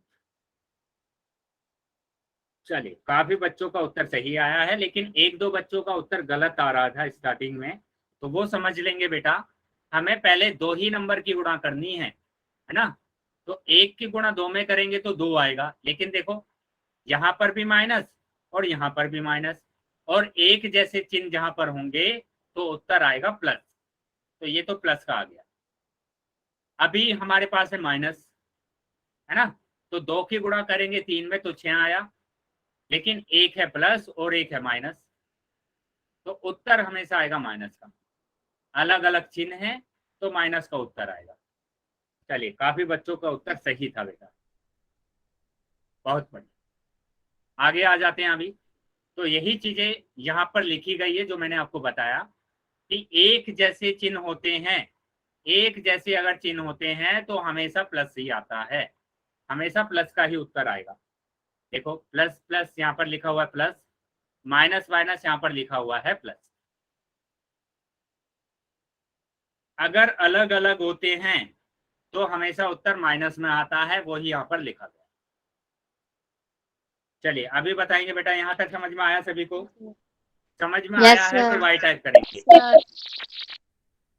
Speaker 1: चलिए काफी बच्चों का उत्तर सही आया है, लेकिन 1 2 बच्चों का उत्तर गलत आ रहा था स्टार्टिंग में, तो वो समझ लेंगे बेटा। हमें पहले 2 ही नंबर की गुणा करनी है ना। तो 1 की गुणा 2 में करेंगे तो 2 आएगा, लेकिन देखो यहाँ पर भी माइनस और यहाँ पर भी माइनस, और एक जैसे चिन्ह जहां पर होंगे तो उत्तर आएगा प्लस, तो ये तो प्लस का आ गया। अभी हमारे पास है माइनस, है ना, तो 2 की गुणा करेंगे 3 में तो 6 आया, लेकिन एक है प्लस और एक है माइनस, तो उत्तर हमेशा आएगा माइनस का। अलग अलग चिन्ह है तो माइनस का उत्तर आएगा। चलिए काफी बच्चों का उत्तर सही था बेटा, बहुत बढ़िया। आगे आ जाते हैं अभी। तो यही चीजें यहाँ पर लिखी गई है जो मैंने आपको बताया कि एक जैसे चिन्ह होते हैं, एक जैसे अगर चिन्ह होते हैं तो हमेशा प्लस ही आता है, हमेशा प्लस का ही उत्तर आएगा। देखो प्लस प्लस यहाँ पर लिखा हुआ है प्लस, माइनस माइनस यहाँ पर लिखा हुआ है प्लस। अगर अलग अलग होते हैं तो हमेशा उत्तर माइनस में आता है, वही यहाँ पर लिखा गया। चलिए अभी बताएंगे बेटा, यहाँ तक समझ में आया सभी को? समझ में आया है तो वाई टाइप करेंगे।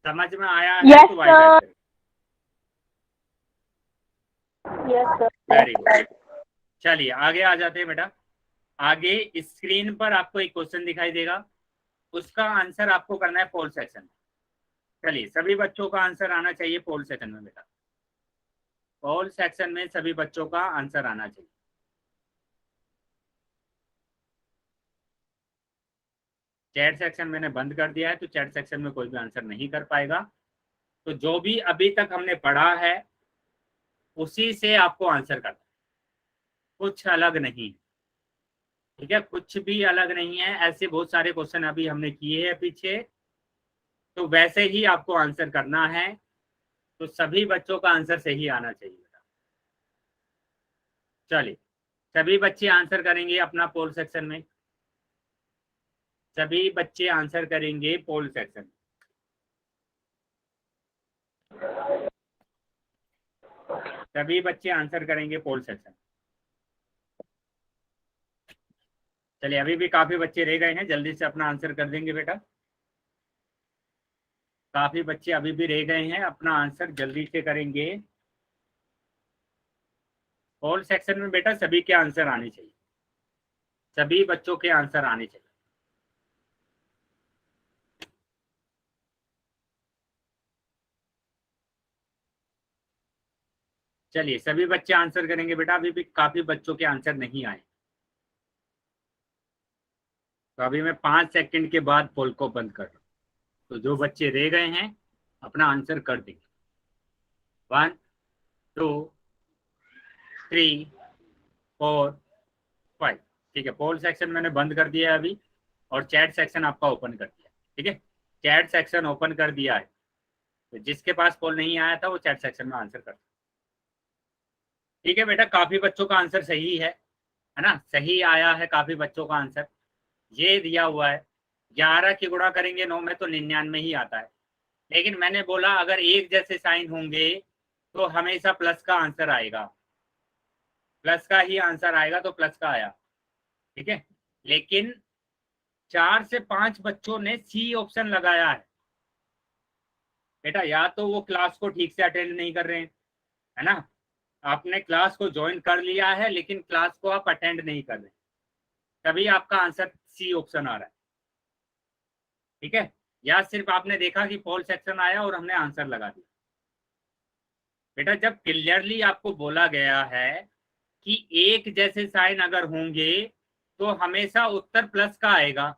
Speaker 1: समझ में आया है तो वाई टाइप करेंगे। Very good. चलिए आगे आ जाते हैं बेटा। आगे स्क्रीन पर आपको एक क्वेश्चन दिखाई देगा, उसका आंसर आपको करना है पोल सेक्शन में। चलिए सभी बच्चों का आंसर आना चाहिए पोल सेक्शन में बेटा, पोल सेक्शन में सभी बच्चों का आंसर आना चाहिए। चैट सेक्शन मैंने बंद कर दिया है, तो चैट सेक्शन में कोई भी आंसर नहीं कर पाएगा। तो जो भी अभी तक हमने पढ़ा है उसी से आपको आंसर करना है, कुछ अलग नहीं। ठीक है, कुछ भी अलग नहीं है। ऐसे बहुत सारे क्वेश्चन अभी हमने किए हैं पीछे, तो वैसे ही आपको आंसर करना है। तो सभी बच्चों का आंसर सही आना चाहिए बेटा। चलिए सभी बच्चे आंसर करेंगे अपना पोल सेक्शन में, सभी बच्चे आंसर करेंगे पोल सेक्शन। सभी बच्चे आंसर करेंगे पोल सेक्शन। चलिए अभी भी काफी बच्चे रह गए हैं, जल्दी से अपना आंसर कर देंगे बेटा। काफी बच्चे अभी भी रह गए हैं, अपना आंसर जल्दी से करेंगे। पोल सेक्शन में बेटा सभी के आंसर आने चाहिए, सभी बच्चों के आंसर आने चाहिए। चलिए सभी बच्चे आंसर करेंगे बेटा, अभी भी काफी बच्चों के आंसर नहीं आए। तो अभी मैं 5 सेकंड के बाद पोल को बंद कर रहा हूँ, तो जो बच्चे रह गए हैं अपना आंसर कर देंगे। 1 2 3 4 5। ठीक है, पोल सेक्शन मैंने बंद कर दिया है अभी, और चैट सेक्शन आपका ओपन कर दिया। ठीक है, चैट सेक्शन ओपन कर दिया है, तो जिसके पास पोल नहीं आया था वो चैट सेक्शन में आंसर कर। ठीक है बेटा, काफी बच्चों का आंसर सही है ना, सही आया है काफी बच्चों का आंसर। ये दिया हुआ है 11 की गुणा करेंगे 9 में तो 99 ही आता है, लेकिन मैंने बोला अगर एक जैसे साइन होंगे तो हमेशा प्लस का आंसर आएगा, प्लस का ही आंसर आएगा, तो प्लस का आया। ठीक है, लेकिन 4 से 5 बच्चों ने सी ऑप्शन लगाया है बेटा, या तो वो क्लास को ठीक से अटेंड नहीं कर रहे हैं, है ना, आपने क्लास को ज्वाइन कर लिया है लेकिन क्लास को आप अटेंड नहीं कर रहे, तभी आपका आंसर सी ऑप्शन आ रहा है। ठीक है, या सिर्फ आपने देखा कि पोल सेक्शन आया और हमने आंसर लगा दिया। बेटा जब क्लियरली आपको बोला गया है कि एक जैसे साइन अगर होंगे तो हमेशा उत्तर प्लस का आएगा,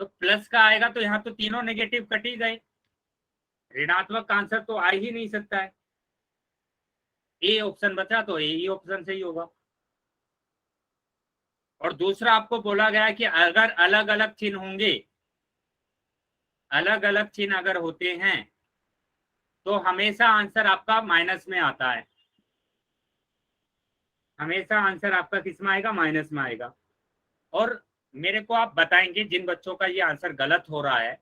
Speaker 1: तो प्लस का आएगा, तो यहाँ तो तीनों नेगेटिव कट ही गए, ऋणात्मक आंसर तो आ ही नहीं सकता है। ए ऑप्शन बचा तो ए ऑप्शन सही होगा। और दूसरा आपको बोला गया है कि अगर अलग अलग चिन्ह होंगे, अलग अलग चिन्ह अगर होते हैं तो हमेशा आंसर आपका माइनस में आता है, हमेशा आंसर आपका किस में आएगा, माइनस में आएगा। और मेरे को आप बताएंगे जिन बच्चों का ये आंसर गलत हो रहा है,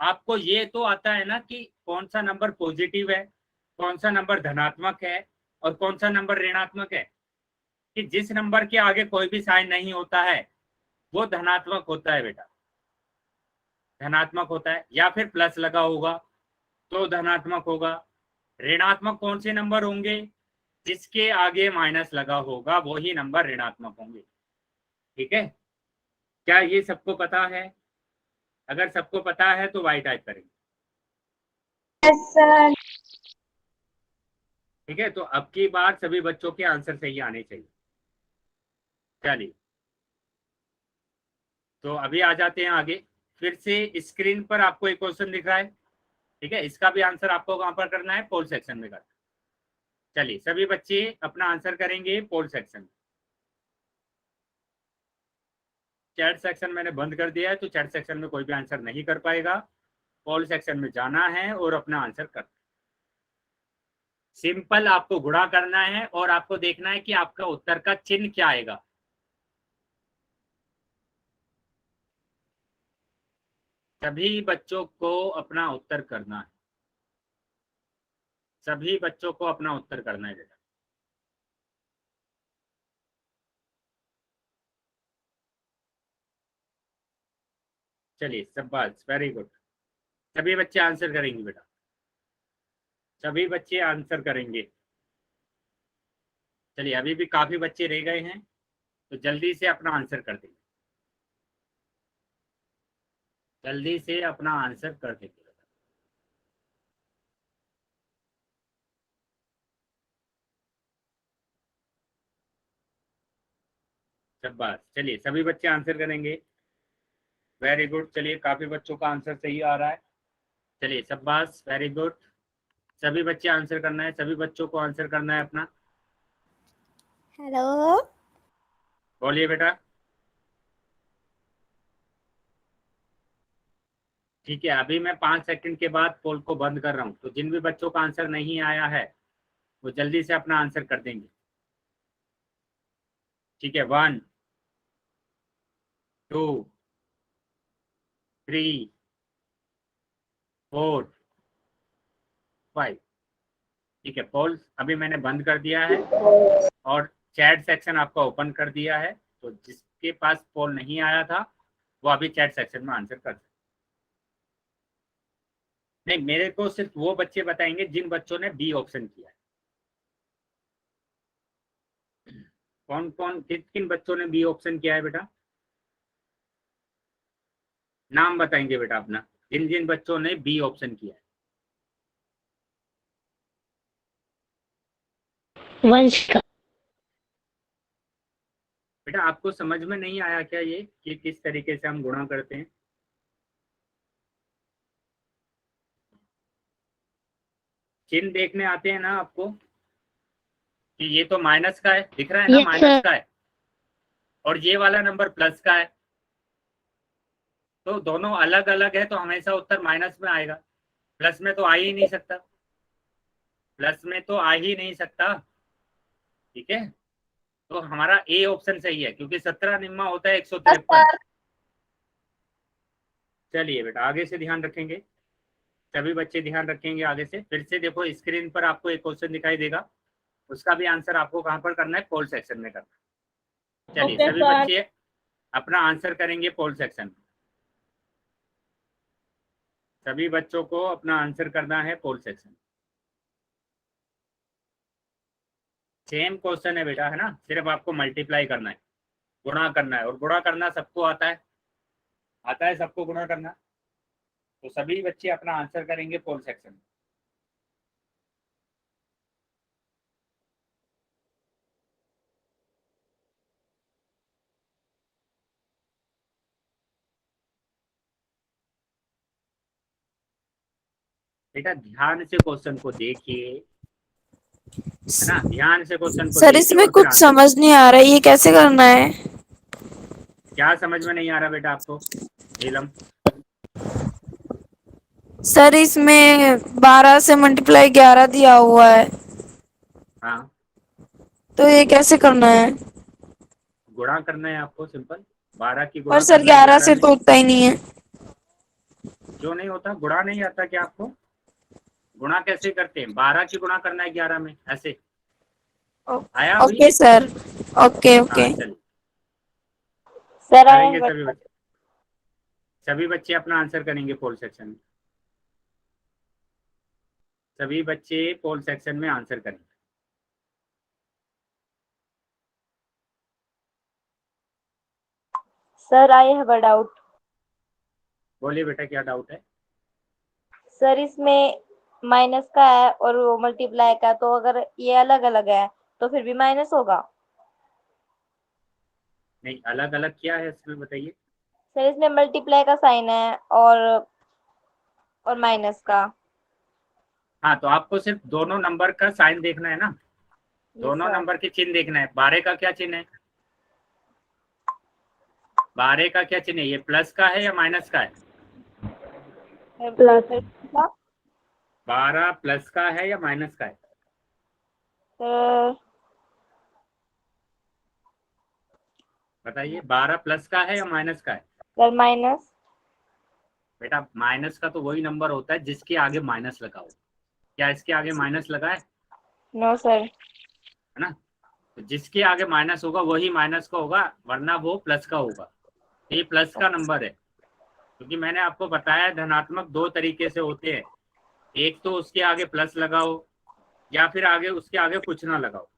Speaker 1: आपको ये तो आता है ना कि कौन सा नंबर पॉजिटिव है, कौन सा नंबर धनात्मक है और कौन सा नंबर ऋणात्मक है, कि जिस नंबर के आगे कोई भी साइन नहीं होता है वो धनात्मक होता है बेटा, धनात्मक होता है, या फिर प्लस लगा होगा तो धनात्मक होगा। ऋणात्मक कौन से नंबर होंगे, जिसके आगे माइनस लगा होगा वही नंबर ऋणात्मक होंगे। ठीक है, क्या ये सबको पता है? अगर सबको पता है तो वाई टाइप करेंगे।
Speaker 2: Yes sir.
Speaker 1: ठीक है, तो अब की बार सभी बच्चों के आंसर सही आने चाहिए। चलिए तो अभी आ जाते हैं आगे। फिर से स्क्रीन पर आपको एक क्वेश्चन दिख रहा है, ठीक है, इसका भी आंसर आपको कहां पर करना है, पोल सेक्शन में करना। चलिए सभी बच्चे अपना आंसर करेंगे पोल सेक्शन में। चैट सेक्शन मैंने बंद कर दिया है, तो चैट सेक्शन में कोई भी आंसर नहीं कर पाएगा, पोल सेक्शन में जाना है और अपना आंसर करना। सिंपल आपको गुणा करना है और आपको देखना है कि आपका उत्तर का चिन्ह क्या आएगा। सभी बच्चों को अपना उत्तर करना है, सभी बच्चों को अपना उत्तर करना है बेटा। चलिए सब बात वेरी गुड, सभी बच्चे आंसर करेंगे बेटा, सभी बच्चे आंसर करेंगे। चलिए अभी भी काफी बच्चे रह गए हैं, तो जल्दी से अपना आंसर कर देंगे, जल्दी से अपना आंसर कर देंगे। शाबाश, चलिए सभी बच्चे आंसर करेंगे। वेरी गुड, चलिए काफी बच्चों का आंसर सही आ रहा है। चलिए शाबाश, वेरी गुड, सभी बच्चे आंसर करना है, सभी बच्चों को आंसर करना है अपना।
Speaker 3: हेलो।
Speaker 1: बोलिए बेटा। ठीक है, अभी मैं 5 सेकंड के बाद पोल को बंद कर रहा हूँ, तो जिन भी बच्चों का आंसर नहीं आया है वो जल्दी से अपना आंसर कर देंगे। ठीक है, 1 2 3 4 5। ठीक है, पोल अभी मैंने बंद कर दिया है और चैट सेक्शन आपका ओपन कर दिया है, तो जिसके पास पोल नहीं आया था वो अभी चैट सेक्शन में आंसर कर सकते। नहीं, मेरे को सिर्फ वो बच्चे बताएंगे जिन बच्चों ने बी ऑप्शन किया है। कौन कौन किन किन बच्चों ने बी ऑप्शन किया है बेटा? नाम बताएंगे बेटा अपना, जिन जिन बच्चों ने बी ऑप्शन किया है।
Speaker 3: वंश का।
Speaker 1: बेटा आपको समझ में नहीं आया क्या ये कि किस तरीके से हम गुणा करते हैं? चिन्ह देखने आते हैं ना आपको कि ये तो माइनस का है, दिख रहा है ना,
Speaker 3: Yes,
Speaker 1: माइनस
Speaker 3: sir.
Speaker 1: का है, और ये वाला नंबर प्लस का है, तो दोनों अलग अलग है तो हमेशा उत्तर माइनस में आएगा। प्लस में तो आ ही नहीं सकता, प्लस में तो आ ही नहीं सकता। ठीक है, तो हमारा ए ऑप्शन सही है, क्योंकि 17 निम्मा होता है 153। चलिए बेटा आगे से ध्यान रखेंगे, सभी बच्चे ध्यान रखेंगे आगे से। फिर से देखो स्क्रीन पर आपको एक क्वेश्चन दिखाई देगा, उसका भी आंसर आपको कहाँ पर करना है? पोल सेक्शन में करना है। चलिए
Speaker 3: Okay,
Speaker 1: सभी
Speaker 3: sir.
Speaker 1: बच्चे अपना आंसर करेंगे पोल सेक्शन में। सभी बच्चों को अपना आंसर करना है पोल सेक्शन। सेम क्वेश्चन है बेटा, है ना, सिर्फ आपको मल्टीप्लाई करना है, गुणा करना है, और गुणा करना सबको आता है, आता है सबको गुणा करना। तो सभी बच्चे अपना आंसर करेंगे पोल सेक्शन में। बेटा ध्यान से क्वेश्चन को देखिए, है ना, ध्यान से क्वेश्चन को
Speaker 4: सर
Speaker 1: देखिए
Speaker 4: इसमें
Speaker 1: और फिर
Speaker 4: कुछ
Speaker 1: आंसर।
Speaker 4: समझ नहीं आ रहा है, ये कैसे करना है?
Speaker 1: क्या समझ में नहीं आ रहा बेटा आपको नीलम?
Speaker 4: सर इसमें 12 से मल्टीप्लाई 11 दिया हुआ है,
Speaker 1: हाँ,
Speaker 4: तो ये कैसे करना है?
Speaker 1: गुणा करना है आपको, सिंपल 12 की
Speaker 4: पर
Speaker 1: गुणा
Speaker 4: सर
Speaker 1: करना है
Speaker 4: 11
Speaker 1: 11
Speaker 4: से
Speaker 1: में।
Speaker 4: तो उठता ही नहीं है।
Speaker 1: जो नहीं होता, गुणा नहीं आता क्या आपको? गुणा कैसे करते हैं? 12 की गुणा करना है 11 में, ऐसे आया अभी?
Speaker 4: ओके सर, ओके
Speaker 1: हाँ
Speaker 4: ओके।
Speaker 1: चलिए
Speaker 3: Sir, I
Speaker 1: करेंगे
Speaker 3: have
Speaker 1: सभी बच्चे, सभी बच्चे अपना आंसर करेंगे पोल सेक्शन में, सभी बच्चे पोल सेक्शन में आंसर करेंगे।
Speaker 3: Sir, I have a doubt.
Speaker 1: बोलिए बेटा क्या डाउट है?
Speaker 3: सर इसमें माइनस का है और वो मल्टीप्लाई का, तो अगर ये अलग अलग है तो फिर भी माइनस होगा?
Speaker 1: नहीं, अलग अलग क्या है इसमें बताइए।
Speaker 3: सर इसमें मल्टीप्लाई का साइन है और माइनस का।
Speaker 1: हाँ, तो आपको सिर्फ दोनों नंबर का साइन देखना है ना, दोनों
Speaker 3: sir.
Speaker 1: नंबर के चिन्ह देखना है। 12 का क्या चिन्ह है? 12 का क्या चिन्ह है? ये प्लस का है या माइनस का है?
Speaker 3: प्लस।
Speaker 1: 12 प्लस का है या माइनस का है?
Speaker 3: सर
Speaker 1: बताइए, 12 प्लस का है या माइनस का है?
Speaker 3: Sir minus.
Speaker 1: बेटा माइनस का तो वही नंबर होता है जिसके आगे माइनस लगा हो। क्या इसके आगे माइनस लगा है?
Speaker 3: No sir.
Speaker 1: है ना, तो जिसके आगे माइनस होगा वही माइनस का होगा, वरना वो प्लस का होगा। ये प्लस का नंबर है, क्योंकि मैंने आपको बताया धनात्मक दो तरीके से होते हैं, एक तो उसके आगे प्लस लगाओ या फिर आगे उसके आगे कुछ ना लगाओ।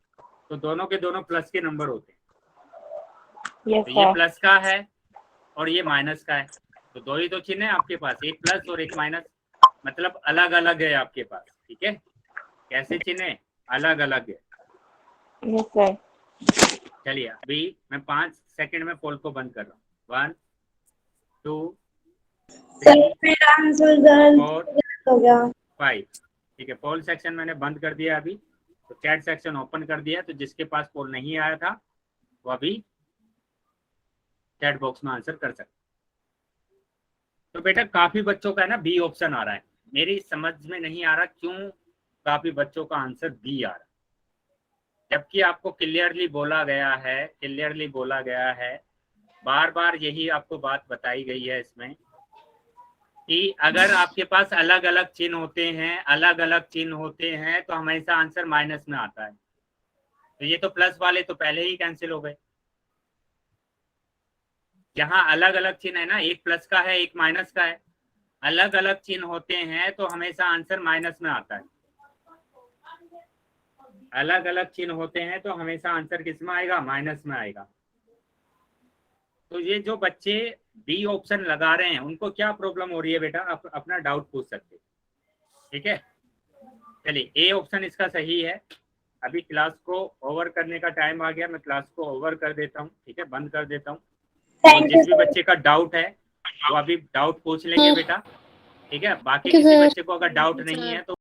Speaker 1: तो दोनों के दोनों प्लस के नंबर होते हैं।
Speaker 3: यस
Speaker 1: तो ये
Speaker 3: सर।
Speaker 1: प्लस का है और ये माइनस का है, तो दो ही तो चिन्ह है आपके पास, एक प्लस और एक माइनस, मतलब अलग अलग है आपके पास। ठीक है, कैसे चिन्ह है? अलग अलग है।
Speaker 3: Yes sir.
Speaker 1: चलिए अभी मैं 5 सेकंड में पोल को बंद कर रहा हूँ। 1 2
Speaker 2: सर
Speaker 1: 3
Speaker 2: मेरा आंसर गलत
Speaker 1: 4
Speaker 2: हो गया।
Speaker 1: 5। ठीक है, पोल सेक्शन मैंने बंद कर दिया अभी, तो चैट सेक्शन ओपन कर दिया। तो जिसके पास पोल नहीं आया था वो अभी चैट बॉक्स में आंसर कर सकते। तो बेटा काफी बच्चों का है ना बी ऑप्शन आ रहा है, मेरी समझ में नहीं आ रहा क्यों काफी बच्चों का आंसर बी आ रहा है, जबकि आपको क्लियरली बोला गया है, बार बार यही आपको बात बताई गई है इसमें कि अगर आपके पास अलग अलग चिन्ह होते हैं तो हमेशा आंसर माइनस में आता है। तो ये तो प्लस वाले तो पहले ही कैंसिल हो गए। जहां अलग अलग चिन्ह है ना, एक प्लस का है एक माइनस का है, अलग अलग चिन्ह होते हैं तो हमेशा आंसर माइनस में आता है। अलग अलग चिन्ह होते हैं तो हमेशा आंसर किस में आएगा? माइनस में आएगा। तो ये जो बच्चे बी ऑप्शन लगा रहे हैं उनको क्या प्रॉब्लम हो रही है बेटा? आप अपना डाउट पूछ सकते हैं। ठीक है, चलिए ए ऑप्शन इसका सही है। अभी क्लास को ओवर करने का टाइम आ गया, मैं क्लास को ओवर कर देता हूँ। ठीक है, बंद कर देता हूँ। तो
Speaker 2: थैंक यू
Speaker 1: जिस भी बच्चे का डाउट है वो अभी डाउट पूछ लेंगे बेटा। ठीक है, बाकी किसी बच्चे को अगर डाउट नहीं है तो